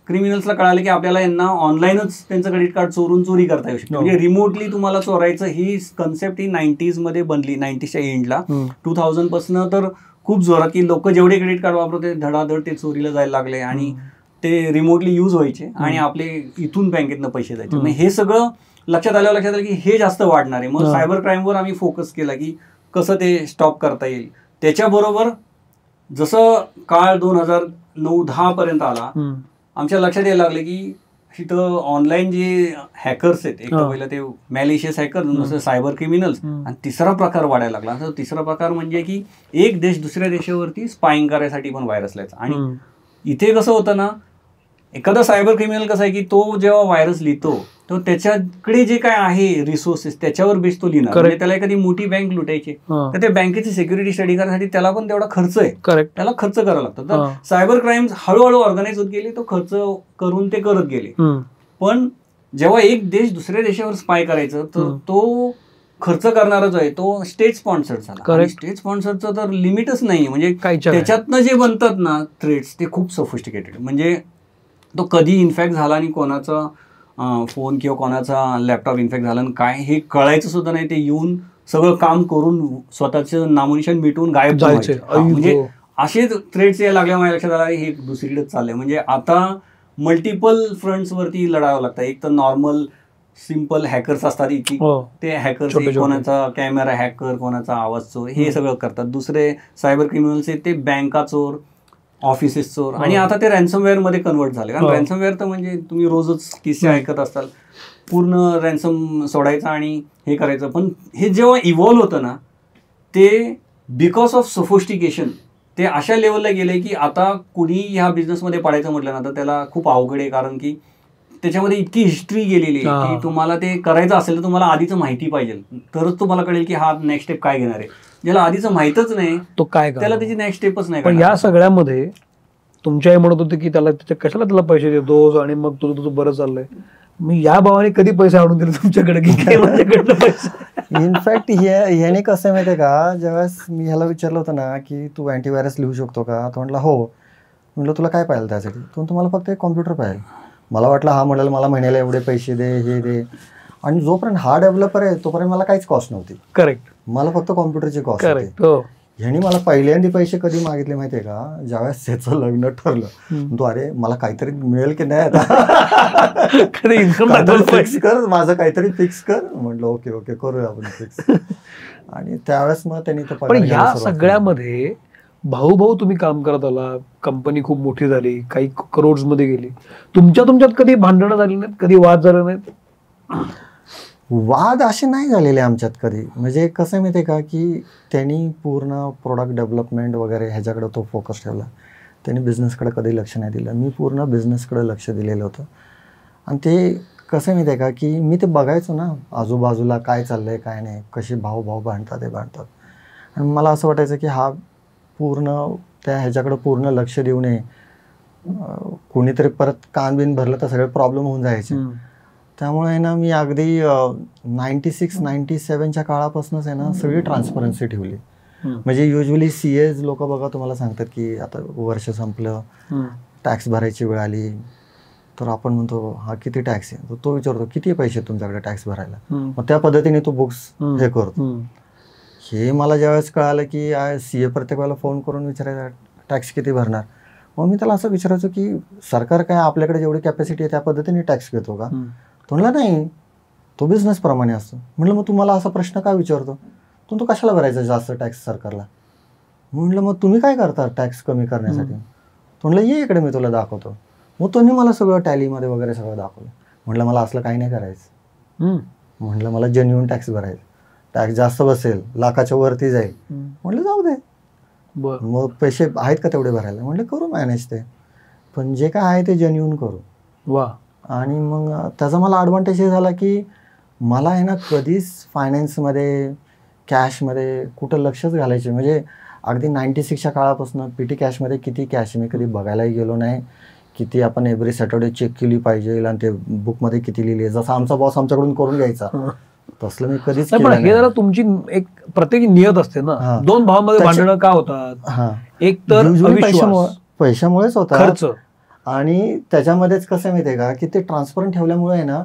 क्रिमिनल्सला कळालं की आपल्याला यांना ऑनलाईनच त्यांचं क्रेडिट कार्ड चोरी करता येऊ शकते. म्हणजे रिमोटली तुम्हाला चोरायचं ही कन्सेप्ट ही 90s मध्ये बनली, 90sच्या एंडला. 2000 पासून तर खूप जोरात की लोक जेवढे क्रेडिट कार्ड वापरते धडाधड ते चोरीला जायला लागले आणि ते रिमोटली यूज व्हायचे आणि आपले इथून बँकेतनं पैसे जायचे. हे सगळं लक्षात आलं की हे जास्त वाढणार आहे. मग सायबर क्राईमवर आम्ही फोकस केला की कसं ते स्टॉप करता येईल. त्याच्याबरोबर जसं काळ 2009-10 पर्यंत आला, आमच्या लक्षात यायला लागले की तिथं ऑनलाईन जे हॅकर्स आहेत, एक तर पहिलं ते मॅलिशियस हॅकर, दुसरं सायबर क्रिमिनल्स, आणि तिसरा प्रकार वाढायला लागला. तर तिसरा प्रकार म्हणजे की एक देश दुसऱ्या देशावरती स्पाईंग करायसाठी पण व्हायरस लायचा. आणि इथे कसं होतं ना, एखादा सायबर क्रिमिनल कसा आहे की तो जेव्हा व्हायरस लिहितो तर त्याच्याकडे जे काय आहे रिसोर्सेस त्याच्यावर बेस तो लिहिणार. म्हणजे त्याला एखादी मोठी बँक लुटायची तर त्या बँकेची सिक्युरिटी स्टडी करण्यासाठी त्याला पण तेवढा खर्च आहे, त्याला खर्च करावा लागतो. तर सायबर क्राईम हळूहळू ऑर्गनाइज होत गेली, तो खर्च करून ते करत गेले. पण जेव्हा एक देश दुसऱ्या देशावर स्पाय करायचं तर तो खर्च करणारा जो आहे तो स्टेट स्पॉन्सर्ड झाला. स्टेट स्पॉन्सरचं तर लिमिटच नाही. म्हणजे त्याच्यातनं जे बनतात ना थ्रेट्स ते खूप सोफिस्टिकेटेड. म्हणजे तो कधी इन्फॅक्ट झाला आणि कोणाचा फोन किंवा कोणाचा लॅपटॉप इन्फेक्ट झाला आणि काय हे कळायचं सुद्धा नाही. ते येऊन सगळं काम करून स्वतःचं नामोनिशान मिटवून गायब जायचे. म्हणजे असेच थ्रेट्स यायला लागल्या. माझ्या लक्षात आला हे दुसरीकडेच चाललंय. म्हणजे आता मल्टिपल फ्रंट्सवरती लढावं लागतं. एक तर नॉर्मल सिम्पल हॅकर्स असतात, ते हॅकर्स कोणाचा कॅमेरा हॅकर, कोणाचा आवाज चोर, हे सगळं करतात. दुसरे सायबर क्रिमिनल्स ते बँका चोर, ऑफिसेस चोर, आणि आता ते रॅन्समवेअर मध्ये कन्वर्ट झाले. कारण रॅन्समवेअर तर म्हणजे तुम्ही रोजच किस्से ऐकत असाल. पूर्ण रॅन्सम सोडायचा आणि हे करायचं. पण हे जेव्हा इव्हॉल्व्ह होतं ना, ते बिकॉज ऑफ सोफोस्टिकेशन ते अशा लेवलला गेले की आता कुणी ह्या बिझनेसमध्ये पडायचं म्हटलं ना तर त्याला खूप अवघड आहे. कारण की त्याच्यामध्ये इतकी हिस्ट्री गेलेली आहे की तुम्हाला ते करायचं असेल तर तुम्हाला आधीचं माहिती पाहिजे, तरच तुम्हाला कळेल की हा नेक्स्ट स्टेप काय घेणार आहे. ज्याला आधीचं माहीतच नाही तो काय त्याला त्याची नेक्स्ट स्टेपच नाही. पण या सगळ्यामध्ये तुमच्या आई म्हणत होते की त्याला कशाला त्याला पैसे देतोस आणि मग तुझं बरं चाललंय. मी या भावाने कधी पैसे आणून दिले तुमच्याकडे की काय माझ्याकडनं पैसे? इनफॅक्ट ह्याने कसं माहितीये का, ज्यावेळेस मी ह्याला विचारलं होतं ना की तू अँटीव्हायरस लिहू शकतो का, तो म्हटला हो. म्हटलं तुला काय पाहिजे त्यासाठी, तो तुम्हाला फक्त एक कॉम्प्युटर पाहिजे. मला वाटलं हा म्हणाल मला महिन्याला एवढे पैसे दे हे दे, आणि जोपर्यंत हा डेव्हलपर आहे तोपर्यंत मला काहीच कॉस्ट नव्हती. करेक्ट. मला फक्त कॉम्प्युटरची कॉस्ट होती. हो. ह्यानी मला पहिल्यांदा पैसे कधी मागितले माहितीये का, ज्यावेळेस त्याचं लग्न ठरलं. तो अरे मला काहीतरी मिळेल की नाही आता, फिक्स कर माझं काहीतरी फिक्स कर. म्हटलं ओके ओके करूया आपण फिक्स. आणि त्यावेळेस मग त्यांनी पण ह्या सगळ्यामध्ये भाऊ तुम्ही काम करत आला, कंपनी खूप मोठी झाली, काही करोड्स मध्ये गेली. तुमच्यात कधी भांडणं झाली नाहीत, कधी वाद झाले नाहीत? वाद असे नाही झालेले आमच्यात कधी. म्हणजे कसं माहिती आहे का की त्यांनी पूर्ण प्रोडक्ट डेव्हलपमेंट वगैरे ह्याच्याकडे तो फोकस ठेवला. त्यांनी बिझनेसकडे कधी लक्ष नाही दिलं. मी पूर्ण बिझनेसकडे लक्ष दिलेलं होतं. आणि ते कसं माहिती आहे का की मी ते बघायचो ना आजूबाजूला काय चाललंय काय नाही, कसे भाऊ भांडतात ते भांडतात. आणि मला असं वाटायचं की हा पूर्ण त्या ह्याच्याकडं पूर्ण लक्ष देऊ नये. कोणीतरी परत कान बिन भरलं तर सगळे प्रॉब्लेम होऊन जायचे. त्यामुळे ना मी अगदी 96-97च्या काळापासूनच आहे ना सगळी ट्रान्सपरन्सी ठेवली. म्हणजे युजली सीएज लोक बघा तुम्हाला सांगतात की आता वर्ष संपलं, टॅक्स भरायची वेळ आली, तर आपण म्हणतो हा किती टॅक्स आहे, तर तो विचारतो किती पैसे तुमच्याकडे टॅक्स भरायला, मग त्या पद्धतीने तो बुक्स हे करतो. हे मला ज्यावेळेस कळालं की सीए प्रत्येक वेळेला फोन करून विचारायचा टॅक्स किती भरणार, मग मी त्याला असं विचारायचो की सरकार काय आपल्याकडे जेवढी कॅपॅसिटी आहे त्या पद्धतीने टॅक्स घेतो का. तो म्हणला नाही, तो बिझनेस प्रमाणे असतो. म्हटलं मग तुम्हाला असा प्रश्न काय विचारतो, तो कशाला भरायचा जास्त टॅक्स सरकारला. म्हटलं मग तुम्ही काय करता टॅक्स कमी करण्यासाठी. तो म्हणलं ये इकडे मी तुला दाखवतो. मग त्यांनी मला सगळं टॅलीमध्ये वगैरे सगळं दाखवलं. म्हटलं मला असलं काही नाही करायचं. म्हटलं मला जेन्युइन टॅक्स भरायचं, टॅक्स जास्त बसेल, लाखाच्या वरती जाईल. म्हटलं जाऊ दे, मग पैसे आहेत का तेवढे भरायला. म्हटलं करू मॅनेज ते, पण जे काय आहे ते जेन्युइन करू. वा. आणि मग त्याचा मला ॲडव्हान्टेज हे झाला की मला आहे ना कधीच फायनान्समध्ये कॅशमध्ये कुठं लक्षच घालायचे. म्हणजे अगदी 96च्या काळापासून पीटी कॅशमध्ये किती कॅश मी कधी बघायलाही गेलो नाही. किती आपण एव्हरी सॅटर्डे चेक केली पाहिजे आणि ते बुकमध्ये किती लिहिली, जसं आमचा बॉस आमच्याकडून करून घ्यायचा तसलं मी कधीच केलं नाही. हे जरा तुमची एक प्रत्येक नियत असते ना. दोन भावांमध्ये भांडणं का होतात, एक तर पैशामुळेच होता खर्च, आणि त्याच्यामध्येच कसं माहिती आहे का की ते ट्रान्सपरंट ठेवल्यामुळे आहे ना,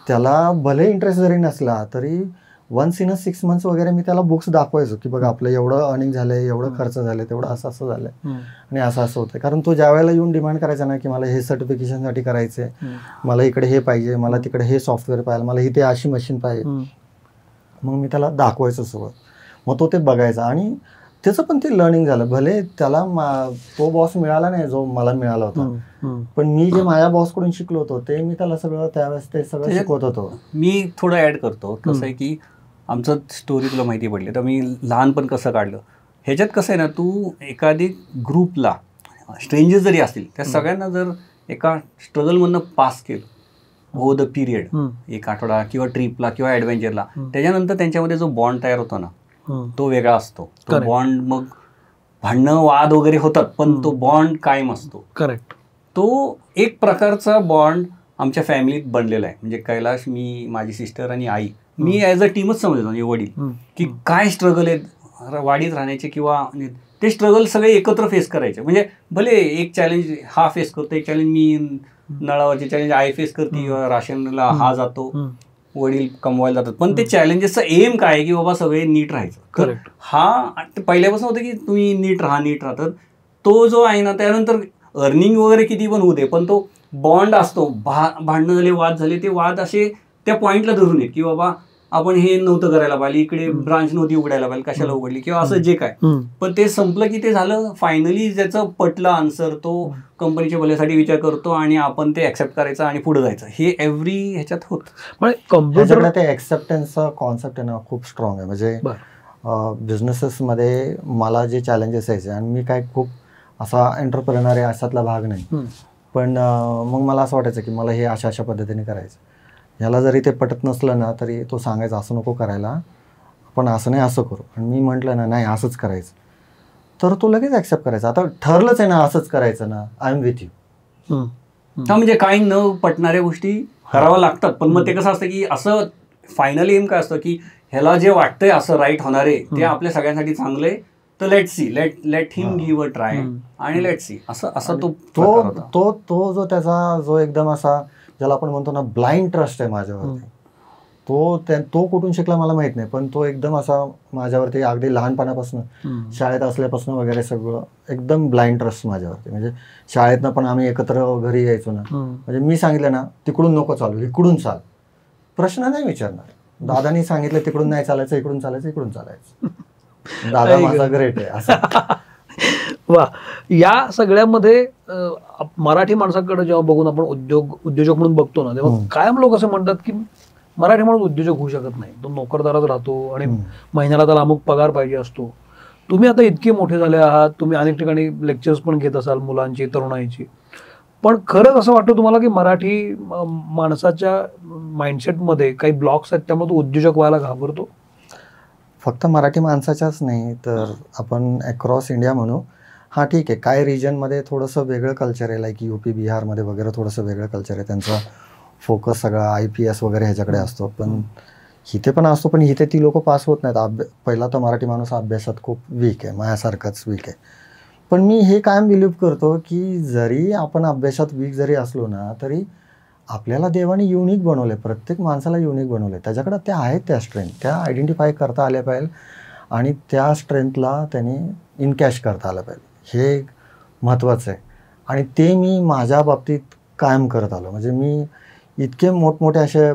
त्याला भले इंटरेस्ट जरी नसला तरी वन्स इन 6 months वगैरे मी त्याला बुक्स दाखवायचो की बघा आपलं एवढं अर्निंग झालंय, एवढं खर्च झालंय, तेवढं असं असं झालंय आणि असं असं होतं. कारण तो ज्या वेळेला येऊन डिमांड करायचा ना की मला हे सर्टिफिकेशनसाठी करायचंय, मला इकडे हे पाहिजे, मला तिकडे हे सॉफ्टवेअर पाहिजे, मला इथे अशी मशीन पाहिजे, मग मी त्याला दाखवायचो सोबत. मग तो ते बघायचा आणि त्याचं पण ते लर्निंग झालं. भले त्याला तो बॉस मिळाला नाही जो मला मिळाला होता, पण मी जे माझ्या बॉसकडून शिकलो होतो ते मी त्याला सगळं त्यावेळेस ते सगळं शिकवत होतो. मी थोडं ऍड करतो. कसं आहे की आमचं स्टोरी तुला माहिती पडली तर मी लहानपण कसं काढलं. ह्याच्यात कसं आहे ना, तू एखादी ग्रुपला स्ट्रेंजर्स जरी असतील त्या सगळ्यांना जर एका स्ट्रगलमधनं पास केलं ओव्हर द पिरियड, एक आठवडा किंवा ट्रिपला किंवा ॲडव्हेंचरला, त्याच्यानंतर त्यांच्यामध्ये जो बॉन्ड तयार होतो ना तो वेगळा असतो. तो बॉन्ड मग भांडणं वाद वगैरे होतात पण तो बॉन्ड कायम असतो. करेक्ट. तो एक प्रकारचा बॉन्ड आमच्या फॅमिलीत बनलेला आहे. म्हणजे कैलाश, मी, माझी सिस्टर आणि आई, मी ॲज अ टीमच समजतो. म्हणजे वडील की काय स्ट्रगल आहेत वाडीत राहण्याचे किंवा ते स्ट्रगल सगळे एकत्र फेस करायचे. म्हणजे भले एक चॅलेंज हा फेस करतो, एक चॅलेंज मी नळावरचे चॅलेंज आई फेस करते किंवा राशनला हा जातो, वडील कमवायला जातात, पण ते चॅलेंजेसचं एम काय आहे की बाबा सगळे नीट राहायचं. तर हा पहिल्यापासून होतं की तुम्ही नीट राहा. तर तो जो आहे ना, त्यानंतर अर्निंग वगैरे किती पण होऊ दे पण तो बॉन्ड असतो. भांडणं झाले, वाद झाले, ते वाद असे त्या पॉईंटला धरून येत की बाबा आपण हे नव्हतं करायला पाहिजे, इकडे ब्रांच नव्हती उघडायला पाहिजे, कशाला उघडली किंवा असं जे काय. पण ते संपलं की ते झालं. फायनली ज्याचं पटलं आन्सर तो कंपनीच्या भल्यासाठी विचार करतो आणि आपण ते ऍक्सेप्ट करायचं आणि पुढे जायचं. हे एव्हरी ह्याच्यात होतं. कम्प्युटरला ते ऍक्सेप्टन्सचा कॉन्सेप्ट आहे ना खूप स्ट्रॉंग आहे. म्हणजे बिझनेसेसमध्ये मला जे चॅलेंजेस यायचे, आणि मी काय खूप असा एंटरप्रेनर आहे अशातला भाग नाही, पण मग मला असं वाटायचं की मला हे अशा अशा पद्धतीने करायचं. ह्याला जरी ते पटत नसलं ना तरी तो सांगायचं असं नको करायला, आपण असं नाही असं करू. आणि मी म्हटलं ना नाही असंच करायचं, तर तो लगेच ऍक्सेप्ट करायचा. आता ठरलंच आहे ना असंच करायचं ना, आय एम विथ यू. म्हणजे काही न पटणाऱ्या गोष्टी कराव्या लागतात. पण मग ते कसं असतं की असं फायनल एम काय असतं की ह्याला जे वाटतंय असं राईट होणार आहे ते आपल्या सगळ्यांसाठी चांगलंय, तर let see, let him give a try आणि लेट सी. असं तो जो त्याचा जो एकदम असा ज्याला आपण म्हणतो ना ब्लाइंड ट्रस्ट आहे माझ्यावरती, तो कुठून शिकला मला माहित नाही, पण तो एकदम असा माझ्यावरती अगदी लहानपणापासून शाळेत असल्यापासून वगैरे सगळं एकदम ब्लाइंड ट्रस्ट माझ्यावरती. म्हणजे शाळेतनं पण आम्ही एकत्र घरी यायचो ना, म्हणजे मी सांगितलं ना तिकडून नको चालू, इकडून चाल, प्रश्न नाही विचारणार. दादानी सांगितलं तिकडून नाही चालायचं, इकडून चालायचं, इकडून चालायचं, दादा माझा ग्रेट आहे असं. वा. या सगळ्यामध्ये मराठी माणसाकडे जेव्हा बघून आपण उद्योजक म्हणून बघतो ना, तेव्हा कायम लोक असं म्हणतात की मराठी माणूस उद्योजक होऊ शकत नाही, तो नोकरदारात राहतो आणि महिन्याला त्याला अमुक पगार पाहिजे असतो. तुम्ही आता इतके मोठे झाले आहात, तुम्ही अनेक ठिकाणी लेक्चर्स पण घेत असाल मुलांची, तरुणाईची, पण खरंच असं वाटतं तुम्हाला की मराठी माणसाच्या माइंडसेटमध्ये काही ब्लॉक्स आहेत त्यामुळे तो उद्योजक व्हायला घाबरतो? फक्त मराठी माणसाच्याच नाही तर आपण अक्रॉस इंडिया म्हणू. हां ठीक आहे, काही रिजनमध्ये थोडंसं वेगळं कल्चर आहे, लाईक UP बिहारमध्ये वगैरे थोडंसं वेगळं कल्चर आहे, त्यांचा फोकस सगळा IPS वगैरे ह्याच्याकडे असतो. पण इथे पण असतो, पण इथे ती लोक पास होत नाहीत. पहिला तर मराठी माणूस अभ्यासात खूप वीक आहे, माझ्यासारखाच वीक आहे. पण मी हे कायम बिलीव्ह करतो की जरी आपण अभ्यासात वीक जरी असलो ना तरी आपल्याला देवाने युनिक बनवलं आहे, प्रत्येक माणसाला युनिक बनवलं आहे. त्याच्याकडं त्या आहेत त्या स्ट्रेंथ, त्या आयडेंटिफाय करता आल्या पाहिजे आणि त्या स्ट्रेंथला त्याने इनकॅश करता आलं पाहिजे. हे महत्त्वाचं आहे आणि ते मी माझ्या बाबतीत कायम करत आलो. म्हणजे मी इतके मोठमोठे असे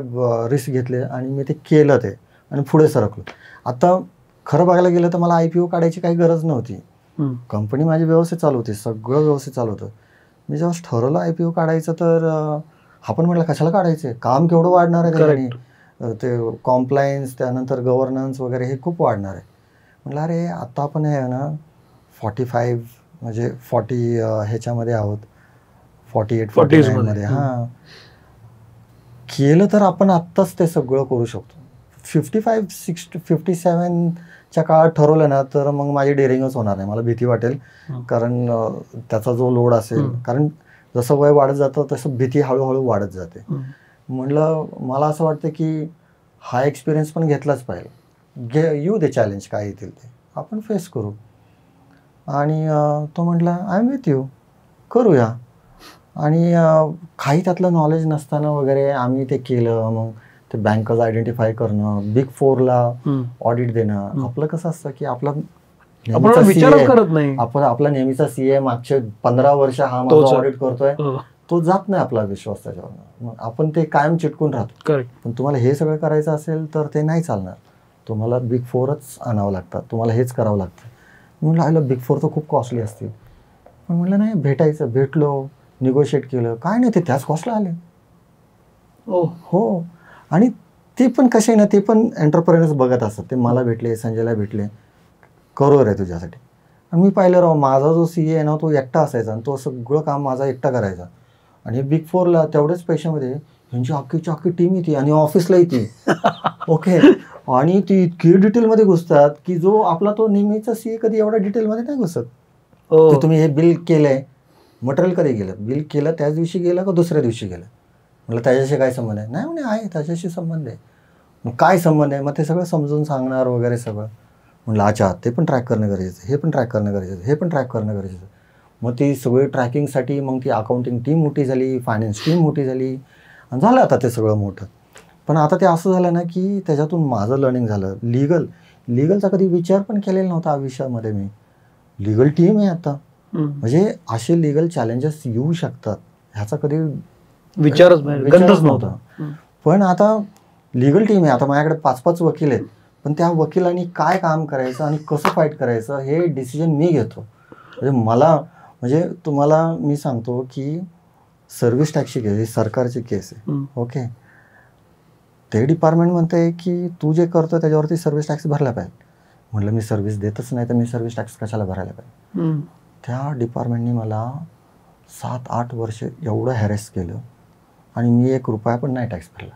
रिस्क घेतले आणि मी ते केलं ते आणि पुढे सरकलो. आता खरं बघायला गेलं तर मला IPO काढायची काही गरज नव्हती. कंपनी माझी व्यवस्थित चालू होती, सगळं व्यवस्थित चालू होतं. मी जेव्हा ठरवलं IPO काढायचं तर आपण म्हटलं कशाला काढायचं, काम केवढं वाढणार आहे त्याच्याने, ते कॉम्प्लायन्स त्यानंतर गव्हर्नन्स वगैरे हे खूप वाढणार आहे. म्हटलं अरे आता आपण हे ना 45 म्हणजे 40 ह्याच्यामध्ये आहोत, 48-49 मध्ये. हां केलं तर आपण आत्ताच ते सगळं करू शकतो. 55-57च्या काळात ठरवलं ना तर मग माझी डेअरिंगच होणार नाही, मला भीती वाटेल. कारण त्याचा जो लोड असेल, कारण जसं वय वाढत जातं तसं भीती हळूहळू वाढत जाते. म्हटलं मला असं वाटतं की हा एक्सपिरियन्स पण घेतलाच पाहिजे, येऊ दे चॅलेंज काय येतील ते आपण फेस करू. आणि तो म्हटला आय एम विथ यू, करूया. आणि काही त्यातलं नॉलेज नसताना वगैरे आम्ही ते केलं. मग ते बँकर्स आयडेंटिफाय करणं, Big 4ला ऑडिट देणं. आपलं कसं असतं की आपला विचारच करत नाही, आपण आपला नेहमीचा CA मागचे 15 वर्ष हा माझा ऑडिट करतोय, तो जात नाही आपला विश्वास त्याच्यावर. मग आपण ते कायम चिटकून राहतो. पण तुम्हाला हे सगळं करायचं असेल तर ते नाही चालणार, तुम्हाला Big 4च आणावं लागतात, तुम्हाला हेच करावं लागतं. म्हणलं आलं Big 4 तर खूप कॉस्टली असतील. पण म्हटलं नाही, भेटायचं, भेटलो, निगोशिएट केलं, काय नाही ते त्याच कॉस्टला आले. हो. आणि ते पण कसे आहे ना, ते पण एंटरप्रेनर्स बघत असतात. ते मला भेटले, संजयला भेटले, करोर आहे तुझ्यासाठी. आणि मी पाहिलं राव, माझा जो CA आहे ना तो एकटा असायचा आणि तो सगळं काम माझा एकटा करायचा. आणि Big 4ला तेवढ्याच पैशामध्ये ह्यांची अख्खी टीम येते आणि ऑफिसला येते. ओके. आणि ती इतकी डिटेलमध्ये घुसतात की जो आपला तो नेहमीचा CA कधी एवढा डिटेलमध्ये नाही घुसत. की तुम्ही हे बिल केलंय, मटेरियल कधी गेलं, बिल केलं त्याच दिवशी गेलं का दुसऱ्या दिवशी गेलं. म्हटलं त्याच्याशी काय संबंध आहे? नाही म्हणे आहे, त्याच्याशी संबंध आहे. मग काय संबंध आहे? मग ते सगळं समजून सांगणार वगैरे सगळं. म्हटलं अच्छा, ते पण ट्रॅक करणं गरजेचं, हे पण ट्रॅक करणं गरजेचं, हे पण ट्रॅक करणं गरजेचं. मग ती सगळी ट्रॅकिंगसाठी मग ती अकाउंटिंग टीम मोठी झाली, फायनान्स टीम मोठी झाली आणि झालं आता ते सगळं मोठं. पण आता ते असं झालं ना की त्याच्यातून माझं लर्निंग झालं. लिगलचा कधी विचार पण केलेला नव्हता आयुष्यामध्ये मी. लिगल टीम आहे आता, म्हणजे असे लिगल चॅलेंजेस येऊ शकतात ह्याचा कधी विचारच नव्हता. पण आता लिगल टीम आहे. आता माझ्याकडे 5-5 वकील आहेत, पण त्या वकिलांनी काय काम करायचं आणि कसं फाईट करायचं हे डिसिजन मी घेतो. म्हणजे तुम्हाला मी सांगतो की सर्व्हिस टॅक्सची केस ही सरकारची केस आहे. ओके, ते डिपार्टमेंट म्हणते की तू जे करतो त्याच्यावरती सर्व्हिस टॅक्स भरला पाहिजे. म्हटलं मी सर्व्हिस देतच नाही तर मी सर्व्हिस टॅक्स कशाला भरायला पाहिजे. त्या डिपार्टमेंटने मला 7-8 वर्ष एवढं हॅरेस केलं आणि मी 1 रुपया पण नाही टॅक्स भरला.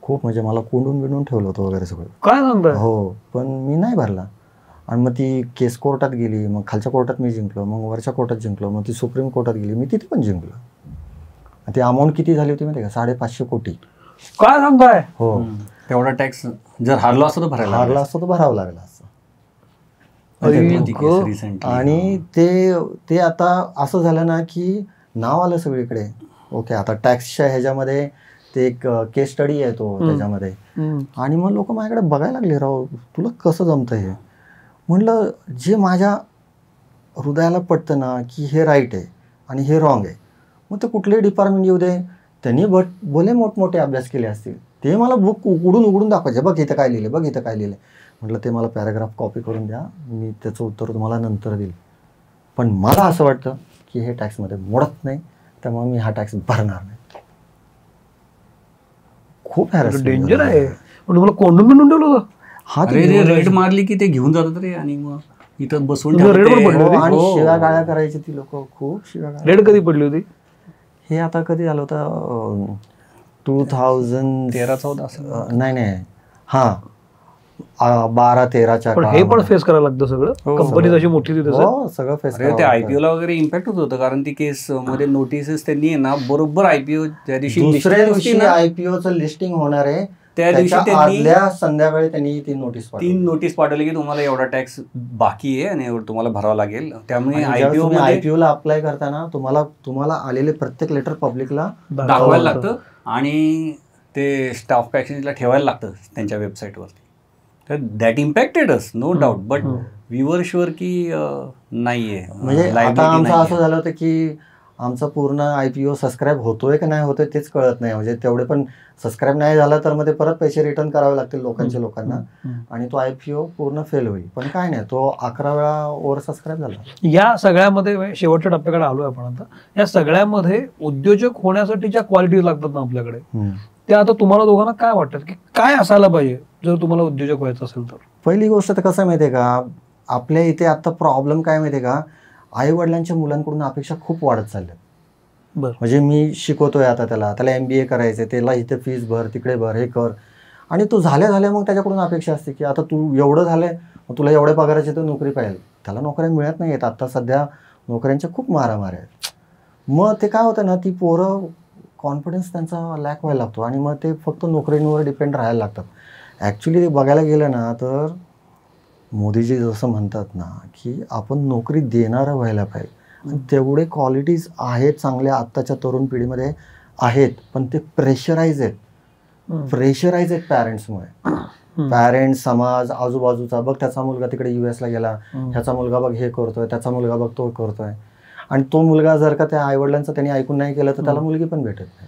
खूप म्हणजे मला कोंडून बिंडून ठेवलं होतं वगैरे सगळं. काय सांगताय? हो, पण मी नाही भरला. आणि मग ती केस कोर्टात गेली, मग खालच्या कोर्टात मी जिंकलो, मग वरच्या कोर्टात जिंकलो, मग ती सुप्रीम कोर्टात गेली, मी तिथे पण जिंकलो. ती अमाऊंट किती झाली होती माहिती का? 550 कोटी. काय सांगताय? हो, तेवढा टॅक्स जर हारलो असतो तर भरायला हारला असतो तर भरावं लागला असतं. रिसेंटली. आणि ते आता असं झालं ना की नाव आलं सगळीकडे. ओके, आता टॅक्सच्या ह्याच्यामध्ये ते एक केस स्टडी आहे तो त्याच्यामध्ये. आणि मग लोक माझ्याकडे बघायला लागले, राव तुला कसं जमतं हे. म्हटलं जे माझ्या हृदयाला पटतं ना की हे राईट आहे आणि हे रॉंग आहे, मग ते कुठलेही डिपार्टमेंट येऊ दे, त्यांनी बोले मोठमोठे अभ्यास केले असतील, ते मला बुक उघडून दाखवायचे, बघ इथं काय लिहिले, बघ इथं काय लिहिले. म्हटलं ते मला पॅराग्राफ कॉपी करून द्या, मी त्याचं उत्तर तुम्हाला नंतर देईल. पण मला असं वाटतं की हे टॅक्समध्ये मोडत नाही, त्यामुळे मी हा टॅक्स भरणार नाही. खूप डेंजर आहे. पण तुम्हाला कोंडून बिंडून ठेवलं होतं? हा, रेड मारली की ते घेऊन जातात रे, आणि मग इथं बसून आणि शिव्या गाळ्या करायची ती लोक, खूप शिव्या गाळ्या. रेड कधी पडली होती हे? आता कधी झालं होतं? 2013-14 असं नाही, हा 12-13च्या. पण हे पण फेस करायला लागतं सगळं, कंपनी जशी मोठी ती तसं सगळं फेस. ते आयपीओ ला वगैरे इम्पॅक्ट होत होतं, कारण ती केस मध्ये नोटिसेस त्यांनी ना बरोबर आयपीओ त्या दिवशी, दुसऱ्या दिवशी आयपीओचं लिस्टिंग होणार आहे, त्या दिवशी आदल्या संध्याकाळी त्यांनी 3 नोटीस पाठवली की तुम्हाला एवढा टॅक्स बाकी आहे आणि एवढं तुम्हाला भरावा लागेल. त्यामुळे आयपीओ ला अप्लाय करताना तुम्हाला आलेले प्रत्येक लेटर पब्लिकला दाखवायला लागतं आणि ते स्टाफ पॅकेजला ठेवायला लागतं त्यांच्या वेबसाईटवरती. तर that impacted us, no doubt, but we were sure की नाहीये. म्हणजे आता आमचं असं झालं होतं की आमचा पूर्ण आयपीओ सबस्क्राईब होतोय का नाही होतोय तेच कळत नाही. म्हणजे तेवढे पण सबस्क्राईब नाही झालं तर मग ते परत पैसे रिटर्न करावे लागतील लोकांना, आणि तो आयपीओ पूर्ण फेल होईल. पण काय नाही, तो 11 वेळा ओव्हर सबस्क्राईब झाला. या सगळ्यामध्ये शेवटच्या टप्प्याकडे आलोय आपण आता. या सगळ्यामध्ये उद्योजक होण्यासाठी ज्या क्वालिटीज लागतात ना आपल्याकडे, त्या आता तुम्हाला दोघांना काय वाटतात की काय असायला पाहिजे जर तुम्हाला उद्योजक व्हायचं असेल तर? पहिली गोष्ट तर कसं माहितीये का, आपल्या इथे आता प्रॉब्लेम काय माहितीये का, आई वडिलांच्या मुलांकडून अपेक्षा खूप वाढत चालल्या. म्हणजे मी शिकवतोय आता त्याला MBA करायचंय, त्याला इथे फीस भर, तिकडे भर, हे कर, आणि तू झाल्या मग त्याच्याकडून अपेक्षा असते की आता तू एवढं झालंय, मग तुला एवढ्या पगाराची तर नोकरी पाहिजे. त्याला नोकऱ्या मिळत नाहीयेत आता सध्या, नोकऱ्यांच्या खूप मारामार आहेत. मग ते काय होतं ना, ती पोरं कॉन्फिडन्स त्यांचा लॅक व्हायला लागतो आणि मग ते फक्त नोकरींवर डिपेंड राहायला लागतात. ॲक्च्युली ते बघायला गेलं ना तर मोदीजी जसं म्हणतात ना की आपण नोकरी देणारं व्हायला पाहिजे, आणि तेवढे क्वालिटीज आहेत चांगल्या आत्ताच्या तरुण पिढीमध्ये आहेत, पण ते प्रेशराईज आहेत पॅरेंट्समुळे. पॅरेंट्स, समाज, आजूबाजूचा, बघ त्याचा मुलगा तिकडे US ला गेला, ह्याचा मुलगा बघ हे करतोय, त्याचा मुलगा बघ तो करतोय, आणि तो मुलगा जर का त्या आईवडिलांचं त्यांनी ऐकून नाही केलं तर त्याला मुलगी पण भेटत नाही.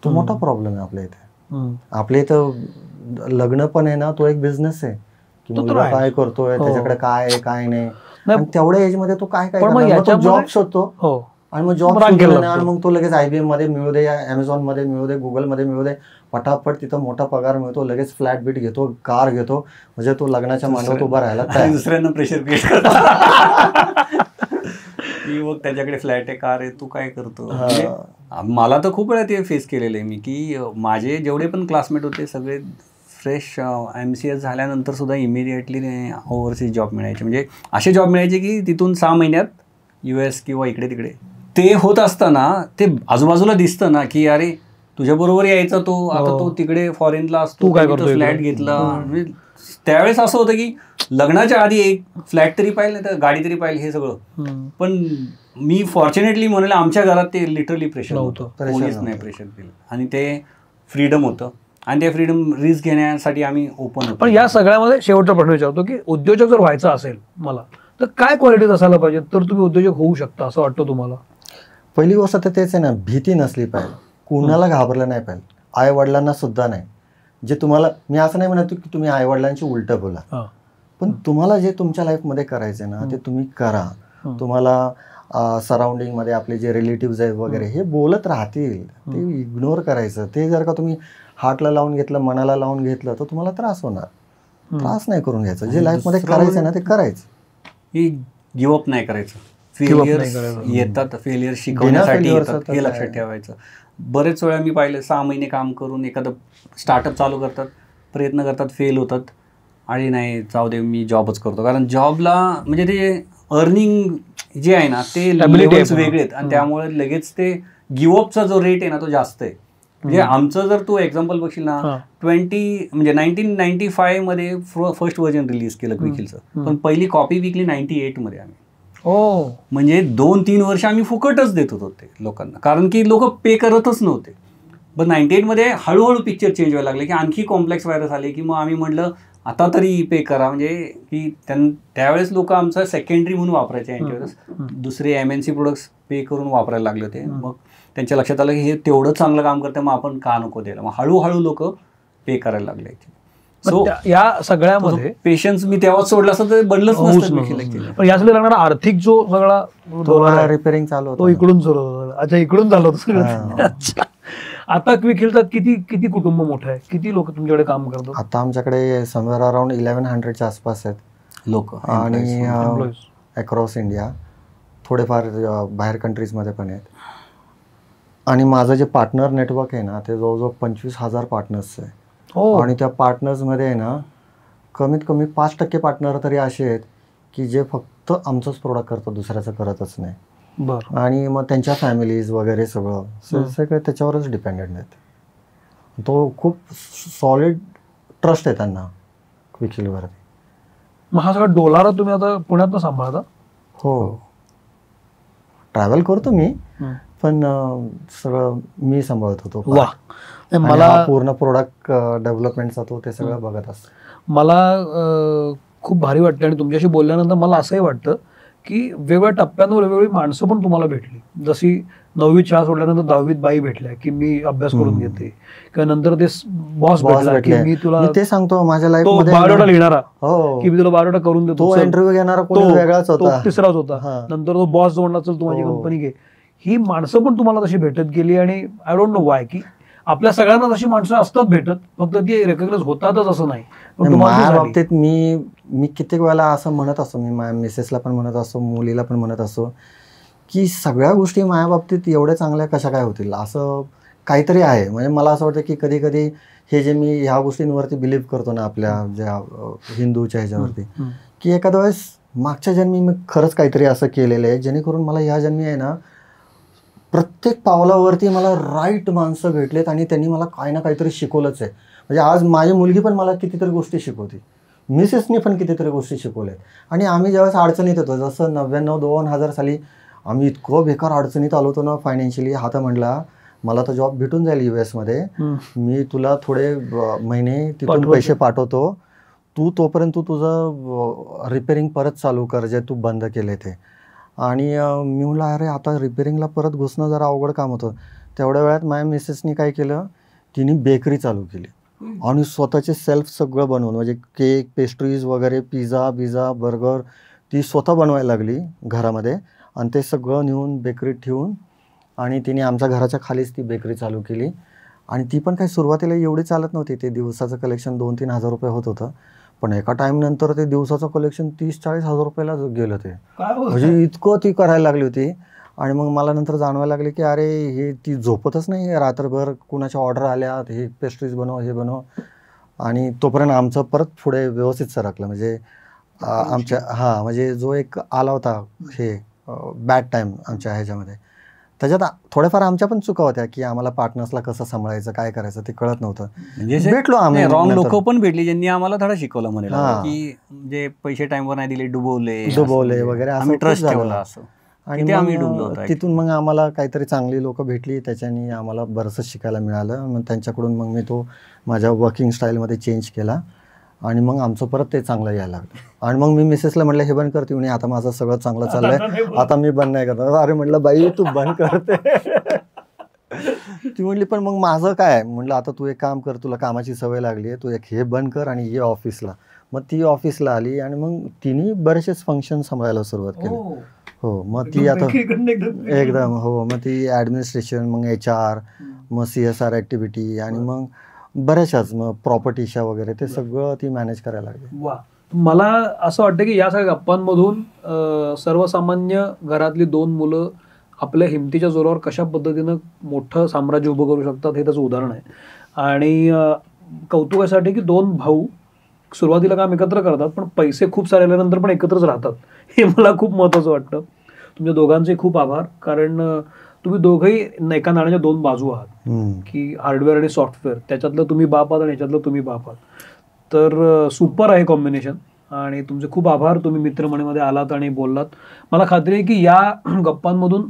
तो मोठा प्रॉब्लेम आहे आपल्या इथे. आपल्या इथं लग्न पण आहे ना, तो एक बिझनेस आहे की मुलगा काय करतोय, त्याच्याकडे काय आहे काय नाही, आणि तेवढ्या एज मध्ये तो काय तो जॉब शोधतो, आणि मग जॉब आणि मग तो लगेच IBM मध्ये मिळू दे, Amazon मध्ये मिळू दे, गुगल मध्ये मिळू दे, पटापट तिथं मोठा पगार मिळतो, लगेच फ्लॅट बीट घेतो, कार घेतो, म्हणजे तो लग्नाच्या मांडवात उभा राहायला, दुसऱ्यांना प्रेशर क्रिएट करतो की मग त्याच्याकडे फ्लॅट आहे, कार आहे, तू काय करतो. मला तर खूप वेळा ते फेस केलेलं आहे मी, की माझे जेवढे पण क्लासमेट होते सगळे फ्रेश MCS झाल्यानंतर सुद्धा इमिडिएटली ओव्हरसीज जॉब मिळायचे. म्हणजे असे जॉब मिळायचे की तिथून 6 महिन्यात US किंवा इकडे तिकडे. ते होत असताना ते आजूबाजूला दिसतं ना की अरे तुझ्याबरोबर यायचा तो, आता तो तिकडे फॉरेनला असतो, फ्लॅट घेतला. त्यावेळेस असं होतं की लग्नाच्या आधी एक फ्लॅट तरी पाहिजे, तर गाडी तरी पाहिजे, हे सगळं. पण मी फॉर्च्युनेटली म्हणेल आमच्या घरात ते लिटरली प्रेशर होतं, कोणीच नाही प्रेशर दिलं, आणि ते फ्रीडम होतं, आणि ते फ्रीडम रिस्क घेण्यासाठी आम्ही ओपन होतो. पण या सगळ्यामध्ये शेवटचा प्रश्न विचारतो की उद्योजक जर व्हायचं असेल मला, तर काय क्वालिटीज असायला पाहिजे तर तुम्ही उद्योजक होऊ शकता असं वाटतं तुम्हाला? पहिली गोष्ट तर तेच आहे ना, भीती नसली पाहिजे, कुणाला घाबरलं नाही पाहिजे. आई वडिलांना सुद्धा नाही. जे तुम्हाला, मी असं नाही म्हणतो की तुम्ही आई वडिलांची उलटं बोला, पण तुम्हाला जे तुमच्या लाईफमध्ये करायचं ना ते तुम्ही करा. तुम्हाला सराउंडिंग मध्ये आपले जे रिलेटिव्ह आहेत वगैरे हे बोलत राहतील, ते इग्नोर करायचं. ते जर का तुम्ही हार्टला लावून घेतलं, मनाला लावून घेतलं तर तुम्हाला त्रास होणार. त्रास नाही करून घ्यायचं. जे लाईफमध्ये करायचं ना ते करायचं. हे गिवअप नाही करायचं. फेलियर येतात, फेलियर शिकवण्यासाठी येतात, हे लक्षात ठेवायचं. बरेच वेळा मी पाहिलं 6 महिने काम करून एखादं स्टार्टअप चालू करतात, प्रयत्न करतात, फेल होतात, आणि नाही जाऊ दे मी जॉबच करतो. कारण जॉबला म्हणजे ते अर्निंग जे आहे ना ते लेवल्स वेगळे आहेत, आणि त्यामुळे लगेच ते गिवअपचा जो रेट आहे ना तो जास्त आहे. म्हणजे आमचं जर तू एक्झाम्पल बघशील ना, 1995 मध्ये फर्स्ट व्हर्जन रिलीज केलं क्विकिलचं, पण पहिली कॉपी विकली 98 मध्ये आम्ही. म्हणजे 2-3 वर्ष आम्ही फुकटच देत होतो ते लोकांना, कारण की लोक पे करतच नव्हते. पण 98 मध्ये हळूहळू पिक्चर चेंज व्हायला लागले, की आणखी कॉम्प्लेक्स व्हायरस आले, की मग आम्ही म्हटलं आता तरी पे करा. म्हणजे की त्यावेळेस लोक आमचं सेकंडरी म्हणून वापरायचे अँटीव्हायरस, दुसरे MNC प्रोडक्ट्स पे करून वापरायला लागले होते. मग त्यांच्या लक्षात आलं की हे तेवढं चांगलं काम करतं, मग आपण का नको द्यायला. मग हळूहळू लोक पे करायला लागले. सो या सगळ्यामध्ये पेशन्स मी तेव्हा सोडला असं तर बनलंच नसतं. पण यासाठी लागणारा आर्थिक जो सगळा रिपेअरिंग चालू होतं तो इकडून सुरू होता. अच्छा, इकडून झालं होतं. अच्छा, आता क्विकिलचा किती कुटुंब मोठं आहे? किती लोक तुमच्याकडे काम करतात? आता आमच्याकडे समवेअर अराउंड 1100च्या आसपास आहेत लोक, आणि अक्रॉस इंडिया, थोडेफार बाहेर कंट्रीजमध्ये पण आहेत. आणि माझं जे पार्टनर नेटवर्क आहे ना ते जवळजवळ 25,000 पार्टनर्स आहे. आणि त्या पार्टनर्समध्ये आहे ना कमीत कमी 5% पार्टनर तरी असे आहेत की जे फक्त आमचंच प्रोडक्ट करतात, दुसऱ्याचं करतच नाही. आणि मग त्यांच्या फॅमिलीज वगैरे सगळं त्याच्यावरच डिपेंडेंट आहेत. तो खूप सॉलिड ट्रस्ट आहे त्यांना क्विकिलवरती. मग हा सगळा डोलारा तुम्ही आता पुण्यात सांभाळता? हो, ट्रॅव्हल करतो मी, पण सगळं मी सांभाळत होतो. मला पूर्ण प्रोडक्ट डेव्हलपमेंटचा तो ते सगळं बघत असतो. मला खूप भारी वाटतं, आणि तुमच्याशी बोलल्यानंतर मला असंही वाटतं की वेगवेगळ्या टप्प्यांवर वेगवेगळी माणसं पण तुम्हाला भेटली. जशी 9वी शाळा सोडल्यानंतर 10वीत बाई भेटल्या की मी अभ्यास करून घेते, किंवा नंतर ते बॉस भेटला की मी तुला ते सांगतो माझ्या लाईफ मध्ये बायोडाटा लिहिणारा की मी तुला बायोडाटा करून देतो, तो इंटरव्ह्यू घेणारा कोणी वेगळाच होता, तिसराच होता. नंतर तो बॉस जो म्हणला चल तू माझी कंपनी घे. ही माणसं पण तुम्हाला तशी भेटत गेली, आणि आय डोंट नो वाय, की आपल्या सगळ्यांना तशी माणसं असतात भेटत, फक्त ती रेकग्नाइज होतातच असं नाही. माझ्या बाबतीत मी कित्येक वेळेला असं म्हणत असतो, मी माझ्या मिसेसला पण म्हणत असतो, मुलीला पण म्हणत असतो की सगळ्या गोष्टी माझ्या बाबतीत एवढ्या चांगल्या कशा काय होतील, असं काहीतरी आहे. म्हणजे मला असं वाटतं की कधी कधी हे जे मी ह्या गोष्टींवरती बिलीव्ह करतो ना आपल्या ज्या हिंदूच्या ह्याच्यावरती, की एखाद्या वेळेस मागच्या जन्मी मी खरंच काहीतरी असं केलेलं आहे जेणेकरून मला ह्या जन्मी आहे ना प्रत्येक पावलावरती मला राईट माणसं भेटलेत, आणि त्यांनी मला काही ना काहीतरी शिकवलंच आहे. म्हणजे आज माझी मुलगी पण मला कितीतरी गोष्टी शिकवते, मिसेसनी पण कितीतरी गोष्टी शिकवल्यात. आणि आम्ही ज्यावेळेस अडचणीत येतो, जसं 99-2000 साली आम्ही इतकं बेकार अडचणीत आलो होतो ना फायनान्शियली, हा तर म्हणला मला तर जॉब भेटून जाईल US मध्ये, मी तुला थोडे महिने तिथून पैसे पाठवतो, तू तोपर्यंत तुझं रिपेअरिंग परत चालू कर जे तू बंद केले ते. आणि मी म्हणलं अरे आता रिपेअरिंगला परत घुसणं जरा अवघड काम होतं. तेवढ्या वेळात माझ्या मिसेसनी काय केलं, तिने बेकरी चालू केली, आणि स्वतःचे सेल्फ सगळं बनवून, म्हणजे केक, पेस्ट्रीज वगैरे, पिझ्झा, बर्गर ती स्वतः बनवायला लागली घरामध्ये, आणि ते सगळं नेऊन बेकरीत ठेवून, आणि तिने आमच्या घराच्या खालीच ती बेकरी चालू केली. आणि ती पण काही सुरुवातीला एवढी चालत नव्हती, ते दिवसाचं कलेक्शन 2-3 हजार रुपये होत होतं, पण एका टाइम नंतर ते दिवसाचं कलेक्शन 30-40 हजार रुपयाला गेलं ते. म्हणजे इतकं ती करायला लागली होती. आणि मग मला नंतर जाणवायला लागले की अरे हे ती झोपतच नाही रात्रभर, कुणाच्या ऑर्डर आल्या, हे पेस्ट्रीज बनव, हे बनव. आणि तोपर्यंत आमचं परत पुढे व्यवस्थित सरकलं. म्हणजे आमच्या म्हणजे जो एक आला होता हे बॅड टाइम आमच्या ह्याच्यामध्ये, त्याच्यात थोड्याफार आमच्या पण चुका होत्या की आम्हाला पार्टनर्सला कसं सांभाळायचं, काय करायचं ते कळत नव्हतं. भेटलो आम्ही, रॉंग लोक पण भेटली ज्यांनी आम्हाला धडा शिकवला म्हणाला, की जे पैसे टाइमवर नाही दिले, डुबवले वगैरे, आम्ही ट्रस्ट ठेवला असं. आणि तिथून मग आम्हाला काहीतरी चांगली लोक भेटली, त्याच्यानी आम्हाला बरंचसं शिकायला मिळालं. मग त्यांच्याकडून मग मी तो माझ्या वर्किंग स्टाईलमध्ये चेंज केला, आणि मग आमचं परत ते चांगलं यायला लागलं. आणि मग मी मिसेसला म्हटलं हे बंद करते, म्हणे आता माझं सगळं चांगलं चाललंय, आता मी बंद नाही करणार. अरे म्हटलं बाई तू बंद करते. ती म्हणली पण मग माझं काय. म्हणलं आता तू एक काम कर, तुला कामाची सवय लागली आहे, तू एक हे बंद कर आणि ये ऑफिसला. मग ती ऑफिसला आली आणि मग तिने बरेचसेच फंक्शन सांभाळायला सुरुवात केली. हो, मग ती आता एकदम हो, मग ती ॲडमिनिस्ट्रेशन, मग HR, मग CSR ॲक्टिव्हिटी आणि मग बऱ्याचशाच मग प्रॉपर्टीच्या वगैरे ते सगळं ती मॅनेज करायला लागली. वा. मला असं वाटतं की या सगळ्या गप्पांमधून सर्वसामान्य घरातली 2 मुलं आपल्या हिमतीच्या जोरावर कशा पद्धतीनं मोठं साम्राज्य उभं करू शकतात हे त्याचं उदाहरण आहे. आणि कौतुकासाठी की 2 भाऊ सुरुवातीला काम एकत्र करतात, पण पैसे खूप सारे आल्यानंतर पण एकत्रच राहतात, हे मला खूप महत्त्वाचं वाटतं. तुमच्या दोघांचे खूप आभार, कारण तुम्ही दोघंही एका नाण्याच्या 2 बाजू आहात, की हार्डवेअर आणि सॉफ्टवेअर, त्याच्यातलं तुम्ही बाप आहात आणि याच्यातलं तुम्ही बाप आहात. तर सुपर आहे कॉम्बिनेशन. आणि तुमचे खूप आभार, तुम्ही मित्रमंडळीमध्ये आलात आणि बोललात. मला खात्री आहे की या गप्पांमधून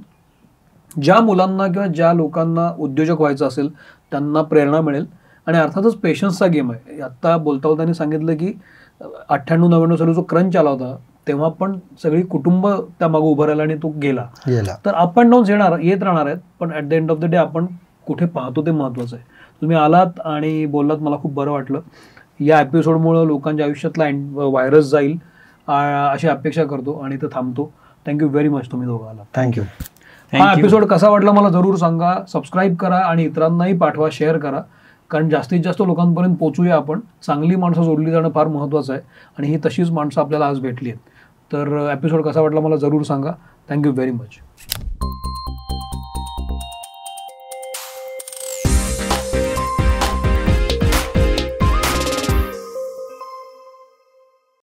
ज्या मुलांना किंवा ज्या लोकांना उद्योजक व्हायचं असेल त्यांना प्रेरणा मिळेल. आणि अर्थातच पेशन्सचा गेम आहे. आत्ता बोलता बोलताना सांगितलं की 98-99 साली जो क्रंच आला होता तेव्हा पण सगळी कुटुंब त्या मागे उभं राहिलं आणि तो गेला. तर अप अँड डाऊन्स येत राहणार आहेत, पण at the end of the day आपण कुठे पाहतो ते महत्त्वाचं आहे. तुम्ही आलात आणि बोललात, मला खूप बरं वाटलं. या एपिसोडमुळं लोकांच्या आयुष्यातला व्हायरस जाईल अशी अपेक्षा करतो आणि इथं थांबतो. थँक्यू व्हेरी मच, तुम्ही दोघं आलात. थँक्यू. हा एपिसोड कसा वाटला मला जरूर सांगा. सबस्क्राईब करा आणि इतरांनाही पाठवा, शेअर करा, कारण जास्तीत जास्त लोकांपर्यंत पोहोचूया आपण. चांगली माणसं जोडली जाणं फार महत्त्वाचं आहे आणि ही तशीच माणसं आपल्याला आज भेटली आहेत. तर एपिसोड कसा वाटला मला जरूर सांगा. Thank you very much.